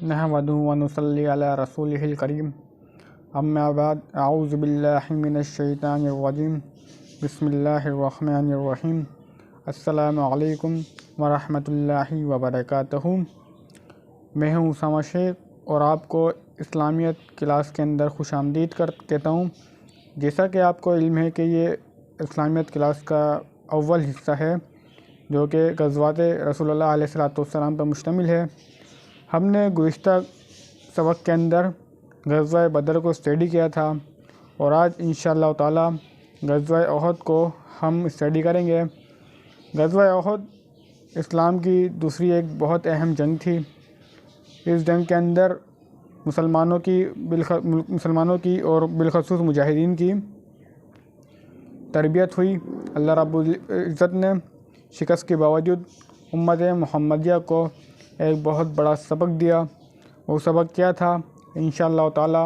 نحمدہ و نصلی علی رسولہ الکریم اما بعد اعوذ باللہ من الشیطان الرجیم بسم اللہ الرحمن الرحیم السلام علیکم ورحمۃ اللہ وبرکاتہ۔ میں ہوں اسامہ شیخ اور آپ کو اسلامیت کلاس کے اندر خوش آمدید کہتا ہوں۔ جیسا کہ آپ کو علم ہے کہ یہ اسلامیت کلاس کا اول حصہ ہے جو کہ غزوات رسول اللہ علیہ السلام پر مشتمل ہے۔ ہم نے گزشتہ سبق کے اندر غزوہ بدر کو اسٹڈی کیا تھا اور آج انشاءاللہ تعالی غزوہ احد کو ہم اسٹڈی کریں گے۔ غزوہ احد اسلام کی دوسری ایک بہت اہم جنگ تھی۔ اس جنگ کے اندر مسلمانوں کی اور بالخصوص مجاہدین کی تربیت ہوئی۔ اللہ رب العزت نے شکست کے باوجود امت محمدیہ کو ایک بہت بڑا سبق دیا۔ وہ سبق کیا تھا انشاءاللہ تعالی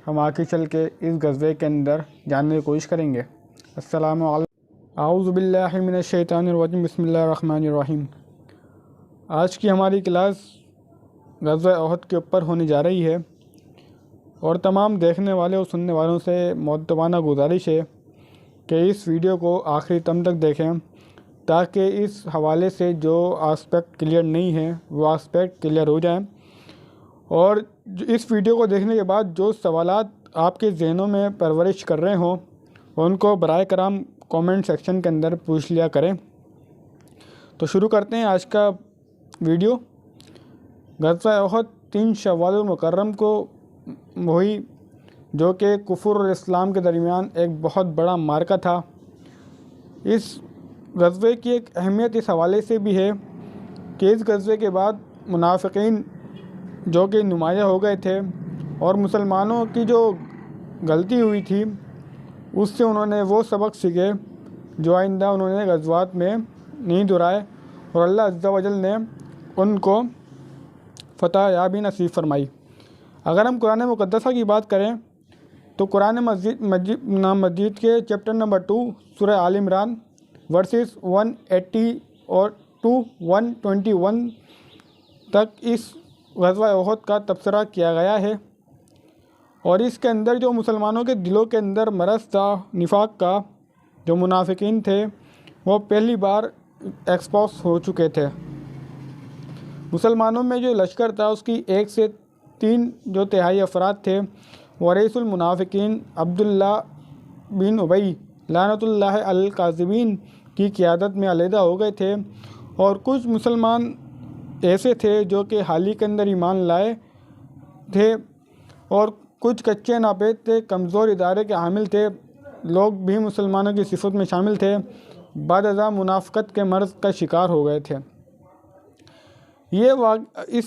ہم آگے چل کے اس غزوے کے اندر جاننے کی کوشش کریں گے۔ السلام علیکم۔ اعوذ باللہ من الشیطان الرجیم بسم اللہ الرحمن الرحیم۔ آج کی ہماری کلاس غزوہ احد کے اوپر ہونے جا رہی ہے اور تمام دیکھنے والے اور سننے والوں سے مؤدبانہ گزارش ہے کہ اس ویڈیو کو آخری تم تک دیکھیں تاکہ اس حوالے سے جو آسپیکٹ کلیئر نہیں ہے وہ آسپیکٹ کلیئر ہو جائیں، اور اس ویڈیو کو دیکھنے کے بعد جو سوالات آپ کے ذہنوں میں پرورش کر رہے ہوں ان کو برائے کرم کومنٹ سیکشن کے اندر پوچھ لیا کریں۔ تو شروع کرتے ہیں آج کا ویڈیو۔ غزوہ احد 3 شوال المکرم کو ہوئی جو کہ کفر اور اسلام کے درمیان ایک بہت بڑا معرکہ تھا۔ اس غزوے کی ایک اہمیت اس حوالے سے بھی ہے کہ اس غزوے کے بعد منافقین جو کہ نمایاں ہو گئے تھے اور مسلمانوں کی جو غلطی ہوئی تھی اس سے انہوں نے وہ سبق سیکھے جو آئندہ انہوں نے غزوات میں نہیں دہرائے، اور اللہ عز و جل نے ان کو فتح یابی نصیب فرمائی۔ اگر ہم قرآن مقدسہ کی بات کریں تو قرآن مجید کے چیپٹر نمبر 2 سورہ آل عمران ورسز 180 اور 121 تک اس غزوہ احد کا تبصرہ کیا گیا ہے، اور اس کے اندر جو مسلمانوں کے دلوں کے اندر مرض تھا نفاق کا، جو منافقین تھے وہ پہلی بار ایکسپوز ہو چکے تھے۔ مسلمانوں میں جو لشکر تھا اس کی 1 سے 3 جو تہائی افراد تھے وہ رئیس المنافقین عبداللہ بن ابی لعنت اللہ علی الکاذبین کی قیادت میں علیحدہ ہو گئے تھے، اور کچھ مسلمان ایسے تھے جو کہ حال ہی کے اندر ایمان لائے تھے، اور کچھ کچے ناپید تھے، کمزور ادارے کے حامل تھے لوگ بھی مسلمانوں کی صفت میں شامل تھے، بعد ازاں منافقت کے مرض کا شکار ہو گئے تھے۔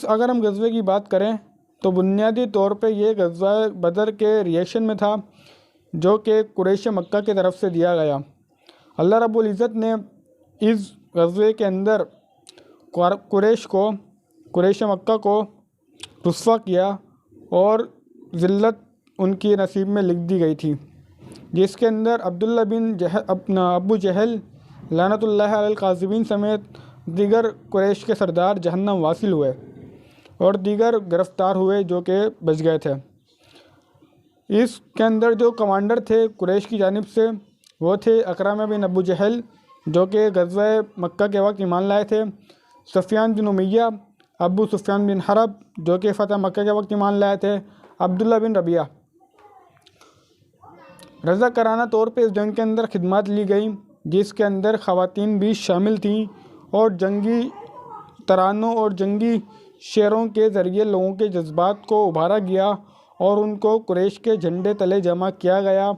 اگر ہم غزوے کی بات کریں تو بنیادی طور پہ یہ غزوہ بدر کے ریئیکشن میں تھا جو کہ قریش مکہ کی طرف سے دیا گیا۔ اللہ رب العزت نے اس غزوے کے اندر قریش مکہ کو رسوا کیا اور ذلت ان کی نصیب میں لکھ دی گئی تھی، جس کے اندر عبداللہ بن ابو جہل لعنت اللہ علی الکاذبین سمیت دیگر قریش کے سردار جہنم واصل ہوئے اور دیگر گرفتار ہوئے جو کہ بچ گئے تھے۔ اس کے اندر جو کمانڈر تھے قریش کی جانب سے وہ تھے اکرمہ بن ابو جہل جو کہ غزوہ مکہ کے وقت ایمان لائے تھے، سفیان بن امیہ، ابو سفیان بن حرب جو کہ فتح مکہ کے وقت ایمان لائے تھے، عبداللہ بن ربیعہ۔ رضاکارانہ طور پہ اس جنگ کے اندر خدمات لی گئی جس کے اندر خواتین بھی شامل تھیں، اور جنگی ترانوں اور جنگی شعروں کے ذریعے لوگوں کے جذبات کو ابھارا گیا اور ان کو قریش کے جھنڈے تلے جمع کیا گیا۔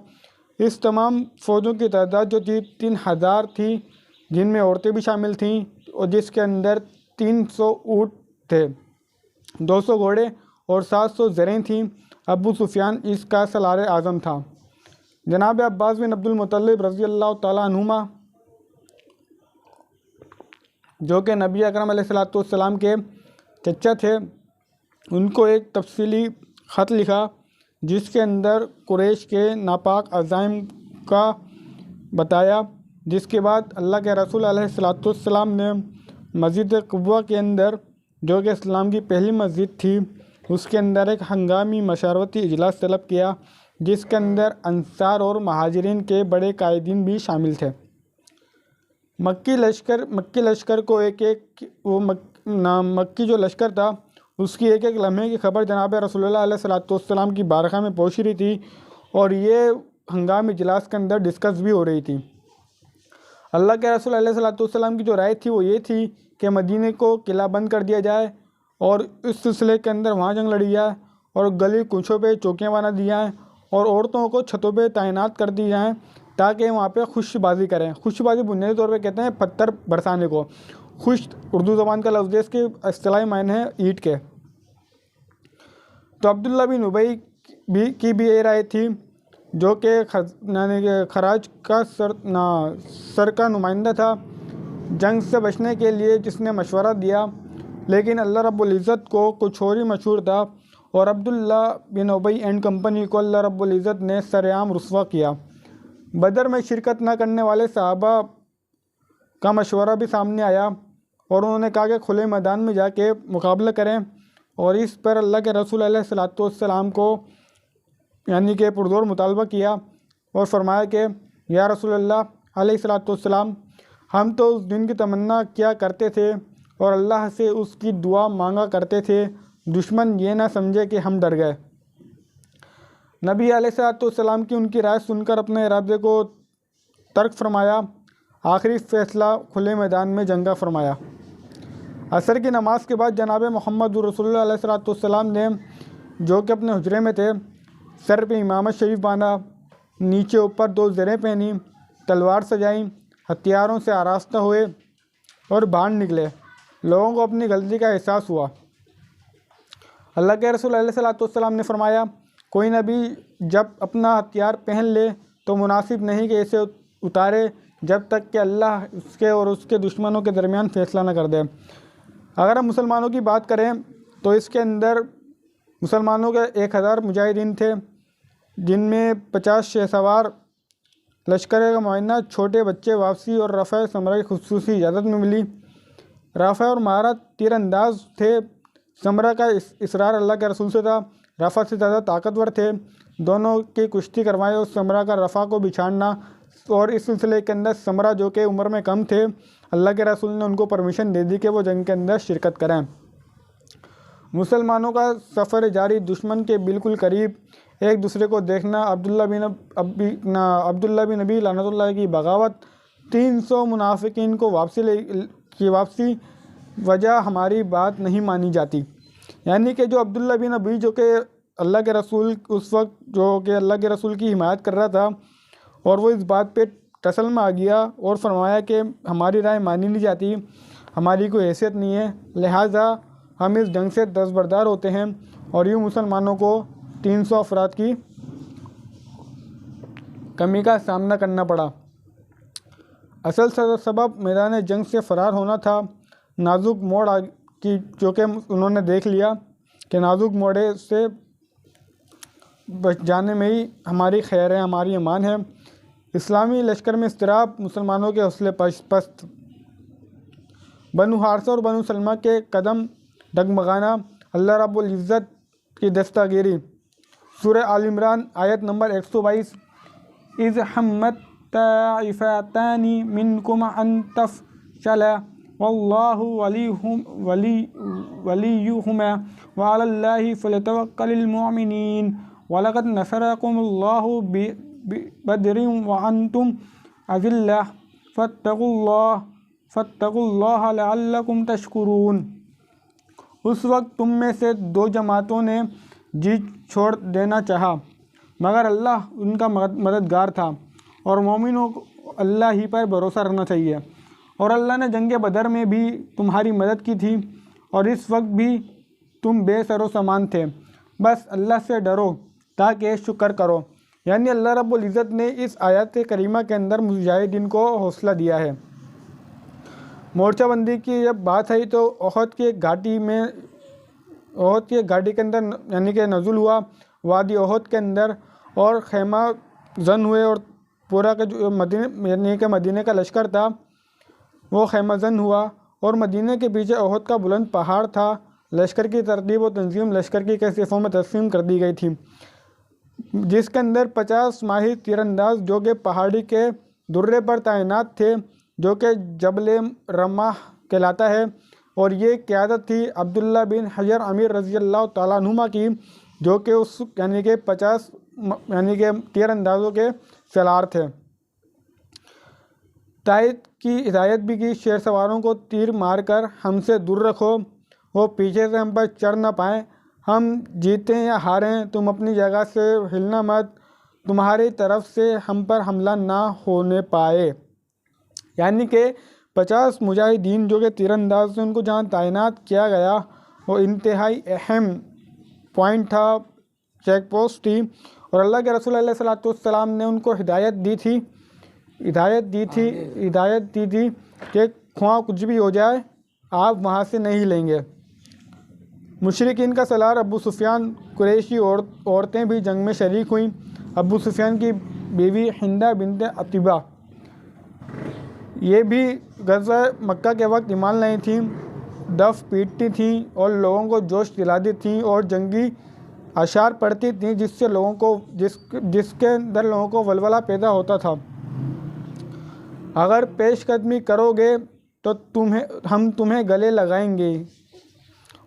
اس تمام فوجوں کی تعداد جو تھی 3000 تھی، جن میں عورتیں بھی شامل تھیں، اور جس کے اندر 300 اونٹ تھے، 200 گھوڑے اور 700 زریں تھیں۔ ابو سفیان اس کا سالار اعظم تھا۔ جناب عباس بن عبد المطلب رضی اللہ تعالیٰ عنہما جو کہ نبی اکرم علیہ السلام کے چچا تھے، ان کو ایک تفصیلی خط لکھا جس کے اندر قریش کے ناپاک عزائم کا بتایا، جس کے بعد اللہ کے رسول علیہ السلام نے مسجد قباء کے اندر جو کہ اسلام کی پہلی مسجد تھی اس کے اندر ایک ہنگامی مشاورتی اجلاس طلب کیا جس کے اندر انصار اور مہاجرین کے بڑے قائدین بھی شامل تھے۔ مکی لشکر کو مکی جو لشکر تھا اس کی ایک ایک لمحے کی خبر جناب رسول اللہ علیہ الصلوۃ والسلام کی بارگاہ میں پہنچ رہی تھی، اور یہ ہنگامی اجلاس کے اندر ڈسکس بھی ہو رہی تھی۔ اللہ کے رسول علیہ الصلوۃ والسلام کی جو رائے تھی وہ یہ تھی کہ مدینے کو قلعہ بند کر دیا جائے، اور اس سلسلے کے اندر وہاں جنگ لڑی جائے، اور گلی کوچوں پہ چوکیاں بنا دی جائیں، اور عورتوں کو چھتوں پہ تعینات کر دی جائیں تاکہ وہاں پہ خوش بازی کریں۔ خوش بازی بنیادی طور پہ کہتے ہیں پتھر برسانے کو۔ خوش اردو زبان کا لفظ ہے، اس کے اصطلاحی معنی ہے اینٹ کے۔ تو عبداللہ بن ابی کی بھی یہ رائے تھی، جو کہ خراج کا سر کا نمائندہ تھا جنگ سے بچنے کے لیے، جس نے مشورہ دیا، لیکن اللہ رب العزت کو کچھ اور ہی منظور تھا، اور عبداللہ بن ابی اینڈ کمپنی کو اللہ رب العزت نے سرعام رسوا کیا۔ بدر میں شرکت نہ کرنے والے صحابہ کا مشورہ بھی سامنے آیا، اور انہوں نے کہا کہ کھلے میدان میں جا کے مقابلہ کریں، اور اس پر اللہ کے رسول علیہ الصلوۃ والسلام کو یعنی کہ پرزور مطالبہ کیا، اور فرمایا کہ یا رسول اللہ علیہ الصلوۃ والسلام، ہم تو اس دن کی تمنا کیا کرتے تھے اور اللہ سے اس کی دعا مانگا کرتے تھے، دشمن یہ نہ سمجھے کہ ہم ڈر گئے۔ نبی علیہ الصلوۃ والسلام کی ان کی رائے سن کر اپنے ارادے کو ترک فرمایا، آخری فیصلہ کھلے میدان میں جنگ کا فرمایا۔ عصر کی نماز کے بعد جناب محمد رسول اللہ علیہ الصلوۃ والسلام نے، جو کہ اپنے حجرے میں تھے، سر پہ امامت شریف باندھا، نیچے اوپر 2 زریں پہنی، تلوار سجائیں، ہتھیاروں سے آراستہ ہوئے اور باہر نکلے۔ لوگوں کو اپنی غلطی کا احساس ہوا۔ اللہ کے رسول علیہ الصلوۃ والسلام نے فرمایا، کوئی نبی جب اپنا ہتھیار پہن لے تو مناسب نہیں کہ اسے اتارے جب تک کہ اللہ اس کے اور اس کے دشمنوں کے درمیان فیصلہ نہ کر دے۔ اگر ہم مسلمانوں کی بات کریں تو اس کے اندر مسلمانوں کے 1000 مجاہدین تھے، جن میں 50 شہ سوار لشکر کا معائنہ، چھوٹے بچے واپسی اور رفع ثمرہ کی خصوصی اجازت میں ملی۔ رفع اور مہارت تیر انداز تھے، ثمرہ کا اصرار اللہ کے رسول سے تھا، رفع سے زیادہ طاقتور تھے، دونوں کی کشتی کروائے اور ثمرہ کا رفع کو بچھاڑنا، اور اس سلسلے کے اندر ثمرہ جو کہ عمر میں کم تھے، اللہ کے رسول نے ان کو پرمیشن دے دی کہ وہ جنگ کے اندر شرکت کریں۔ مسلمانوں کا سفر جاری، دشمن کے بالکل قریب، ایک دوسرے کو دیکھنا، عبداللہ بن ابی لعنت اللہ کی بغاوت، 300 منافقین کو واپسی وجہ ہماری بات نہیں مانی جاتی۔ یعنی کہ جو عبداللہ بن ابی، جو کہ اللہ کے رسول اس وقت جو کہ اللہ کے رسول کی حمایت کر رہا تھا، اور وہ اس بات پہ ٹسل میں آ گیا اور فرمایا کہ ہماری رائے مانی نہیں جاتی، ہماری کوئی حیثیت نہیں ہے، لہٰذا ہم اس جنگ سے دستبردار ہوتے ہیں، اور یوں مسلمانوں کو 300 افراد کی کمی کا سامنا کرنا پڑا۔ اصل سبب میدان جنگ سے فرار ہونا تھا۔ نازک موڑ کی جو کہ انہوں نے دیکھ لیا کہ نازک موڑے سے بچ جانے میں ہی ہماری خیر ہے، ہماری امان ہے۔ اسلامی لشکر میں اضطراب، مسلمانوں کے حوصلے پست، بنو حارثہ اور بنو سلمہ کے قدم ڈگمگانا، اللہ رب العزت کی دستگیری۔ سورہ آل عمران آیت نمبر 122، اذ ہمت طائفتان منکم ان تفشلا واللہ ولیہما وعلی اللہ فلیتوکل المؤمنین وَلَقَدْ نَصَرَكُمُ اللَّهُ بِبَدْرٍ وَأَنْتُمْ أَذِلَّةٌ فَاتَّقُوا اللَّهَ لَعَلَّكُمْ تَشْكُرُونَ۔ اس وقت تم میں سے 2 جماعتوں نے جی چھوڑ دینا چاہا، مگر اللہ ان کا مددگار تھا، اور مومنوں کو اللہ ہی پر بھروسہ رکھنا چاہیے، اور اللہ نے جنگ بدر میں بھی تمہاری مدد کی تھی، اور اس وقت بھی تم بے سر و سامان تھے، بس اللہ سے ڈرو تاکہ شکر کرو۔ یعنی اللہ رب العزت نے اس آیت کریمہ کے اندر مجاہدین کو حوصلہ دیا ہے۔ مورچہ بندی کی جب بات آئی تو احد کی گھاٹی کے اندر یعنی کہ نزول ہوا وادی احد کے اندر، اور خیمہ زن ہوئے، اور پورا کا جو مدینہ کا لشکر تھا وہ خیمہ زن ہوا، اور مدینہ کے پیچھے احد کا بلند پہاڑ تھا، لشکر کی ترتیب و تنظیم لشکر کی کیفیتوں میں تقسیم کر دی گئی تھی، جس کے اندر 50 ماہر تیر انداز جو کہ پہاڑی کے درے پر تعینات تھے، جو کہ جبل رماح کہلاتا ہے، اور یہ قیادت تھی عبداللہ بن حجر امیر رضی اللہ تعالیٰ عنہما کی، جو کہ اس یعنی کہ 50 یعنی کہ تیر اندازوں کے سالار تھے۔ تائید کی ہدایت بھی کی، شیر سواروں کو تیر مار کر ہم سے دور رکھو، وہ پیچھے سے ہم پر چڑھ نہ پائیں، ہم جیتیں یا ہاریں تم اپنی جگہ سے ہلنا مت، تمہاری طرف سے ہم پر حملہ نہ ہونے پائے۔ یعنی کہ 50 مجاہدین جو کہ تیر انداز سے ان کو جہاں تعینات کیا گیا وہ انتہائی اہم پوائنٹ تھا، چیک پوسٹ تھی، اور اللہ کے رسول علیہ الصلوۃ والسلام نے ان کو ہدایت دی تھی کہ خواہ کچھ بھی ہو جائے آپ وہاں سے نہیں لیں گے۔ مشرکین کا سالار ابو سفیان، قریشی عورتیں بھی جنگ میں شریک ہوئیں۔ ابو سفیان کی بیوی ہندہ بنت عتبہ یہ بھی غزوہ مکہ کے وقت ایمان لائی تھیں، دف پیٹتی تھیں اور لوگوں کو جوش دلاتی تھیں اور جنگی اشعار پڑھتی تھیں، جس کے اندر لوگوں کو ولولہ پیدا ہوتا تھا۔ اگر پیش قدمی کرو گے تو ہم تمہیں گلے لگائیں گے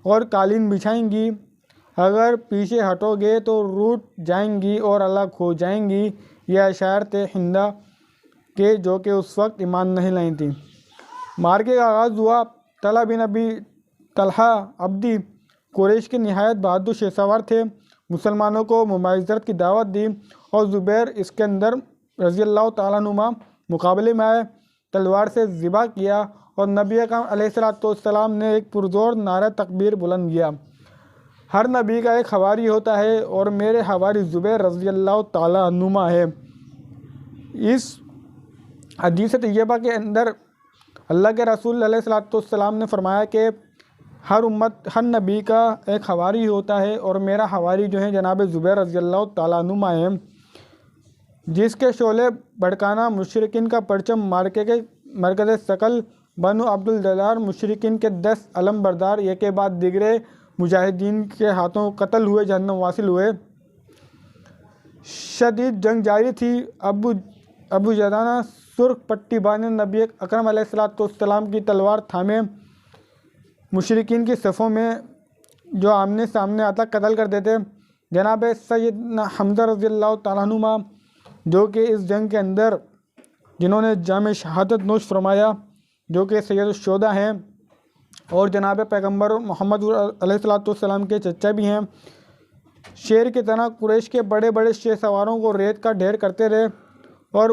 اور قالین بچھائیں گی، اگر پیچھے ہٹو گے تو روٹ جائیں گی اور الگ ہو جائیں گی۔ یہ اشعار تھے ہندہ کے، جو کہ اس وقت ایمان نہیں لائی تھیں۔ مارکے کا آغاز ہوا۔ طلحہ بن ابی طلحہ عبدی قریش کے نہایت بہادر شیر سوار تھے، مسلمانوں کو مبارزت کی دعوت دی، اور زبیر اسکندر رضی اللہ تعالیٰ عنہما مقابلے میں آئے، تلوار سے ذبح کیا، اور نبی اکرم علیہ الصلوۃ والسلام نے ایک پرزور نعرہ تکبیر بلند کیا۔ ہر نبی کا ایک حواری ہوتا ہے اور میرے حواری زبیر رضی اللہ تعالیٰ عنہما ہے۔ اس حدیث طیبہ کے اندر اللہ کے رسول علیہ الصلوۃ والسلام نے فرمایا کہ ہر نبی کا ایک حواری ہوتا ہے، اور میرا حواری جو ہے جناب زبیر رضی اللہ تعالیٰ عنہما ہے، جس کے شعلے بھڑکانا مشرکین کا پرچم مارکے کے مرکز ثقل بنو عبد الدلار مشرکین کے 10 علم بردار ایک کے بعد دیگرے مجاہدین کے ہاتھوں قتل ہوئے، جہنم واصل ہوئے۔ شدید جنگ جاری تھی۔ ابو جدانہ سرخ پٹی باندھے نبی اکرم علیہ الصلوۃ والسلام کی تلوار تھامے مشرکین کی صفوں میں جو آمنے سامنے آتا قتل کر دیتے۔ جناب سیدنا حمزہ رضی اللہ تعالیٰ عنہما جو کہ اس جنگ کے اندر جنہوں نے جام شہادت نوش فرمایا، جو کہ سید الشہداء ہیں اور جناب پیغمبر محمد علیہ الصلوۃ والسلام کے چچا بھی ہیں، شیر کی طرح قریش کے بڑے بڑے شیر سواروں کو ریت کا ڈھیر کرتے رہے، اور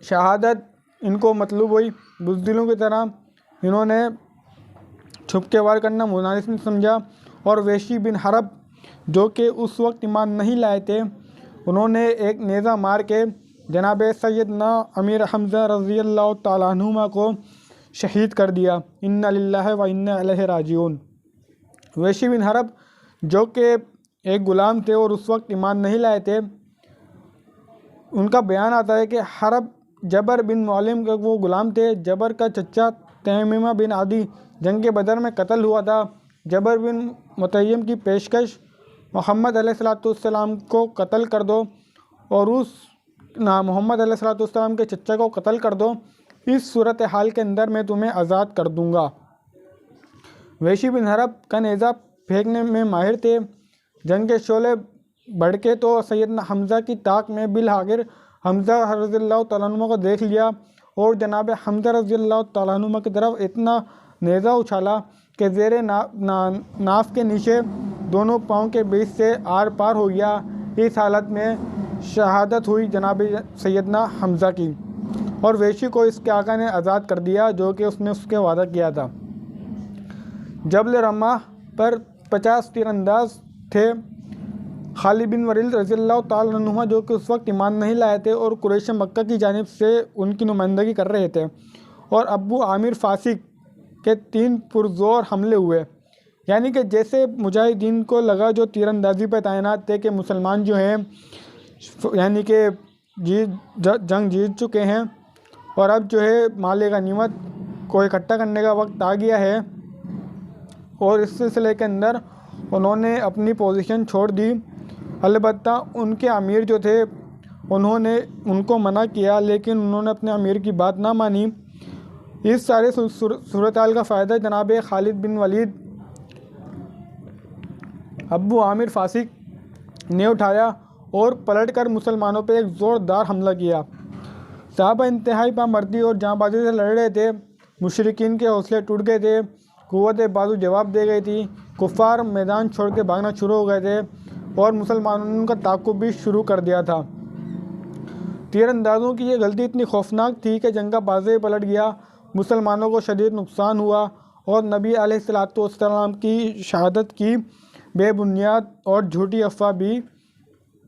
شہادت ان کو مطلوب ہوئی۔ بزدلوں کی طرح انہوں نے چھپ کے وار کرنا مناسب سمجھا، اور وحشی بن حرب جو کہ اس وقت ایمان نہیں لائے تھے، انہوں نے ایک نیزہ مار کے جناب سیدنا امیر حمزہ رضی اللہ تعالیٰ عنہما کو شہید کر دیا۔ انا للہ و انا الیہ راجعون۔ وحشی بن حرب جو کہ ایک غلام تھے اور اس وقت ایمان نہیں لائے تھے، ان کا بیان آتا ہے کہ حرب جبر بن معلم کے وہ غلام تھے۔ جبر کا چچا تیممہ بن عدی جنگ بدر میں قتل ہوا تھا۔ جبر بن مطعم کی پیشکش، محمد علیہ الصلوۃ والسلام کو قتل کر دو، اور محمد علیہ الصلوۃ والسلام کے چچا کو قتل کر دو، اس صورتحال کے اندر میں تمہیں آزاد کر دوں گا۔ وحشی بن حرب کا نیزہ پھینکنے میں ماہر تھے۔ جنگ کے شعلے بھڑکے تو سیدنا حمزہ کی طاق میں بالآخر حمزہ رضی اللہ تعالیٰ عنہ کو دیکھ لیا، اور جناب حمزہ رضی اللہ تعالیٰ عنہ کی طرف اتنا نیزہ اچھالا کہ زیر ناف کے نیچے دونوں پاؤں کے بیچ سے آر پار ہو گیا۔ اس حالت میں شہادت ہوئی جناب سیدنا حمزہ کی، اور وحشی کو اس کے آقا نے آزاد کر دیا جو کہ اس نے اس کے وعدہ کیا تھا۔ جبل رماح پر 50 تیر انداز تھے۔ خالد بن ولید رضی اللہ تعالیٰ عنہ جو کہ اس وقت ایمان نہیں لائے تھے اور قریش مکہ کی جانب سے ان کی نمائندگی کر رہے تھے، اور ابو عامر فاسق کے 3 پرزور حملے ہوئے۔ یعنی کہ جیسے مجاہدین کو لگا جو تیر اندازی پہ تعینات تھے کہ مسلمان جو ہیں یعنی کہ جنگ جیت چکے ہیں، اور اب جو ہے مال غنیمت کو اکٹھا کرنے کا وقت آ گیا ہے، اور اس سلسلے کے اندر انہوں نے اپنی پوزیشن چھوڑ دی۔ البتہ ان کے امیر جو تھے انہوں نے ان کو منع کیا، لیکن انہوں نے اپنے امیر کی بات نہ مانی۔ اس سارے صورتحال کا فائدہ جناب خالد بن ولید ابو عامر فاسق نے اٹھایا اور پلٹ کر مسلمانوں پہ ایک زوردار حملہ کیا۔ صحابہ انتہائی پامردی اور جاں بازی سے لڑ رہے تھے، مشرکین کے حوصلے ٹوٹ گئے تھے، قوت بازو جواب دے گئی تھی، کفار میدان چھوڑ کے بھاگنا شروع ہو گئے تھے اور مسلمانوں نے ان کا تعاقب بھی شروع کر دیا تھا۔ تیر اندازوں کی یہ غلطی اتنی خوفناک تھی کہ جنگ کا بازو پلٹ گیا، مسلمانوں کو شدید نقصان ہوا اور نبی علیہ السلام کی شہادت کی بے بنیاد اور جھوٹی افواہ بھی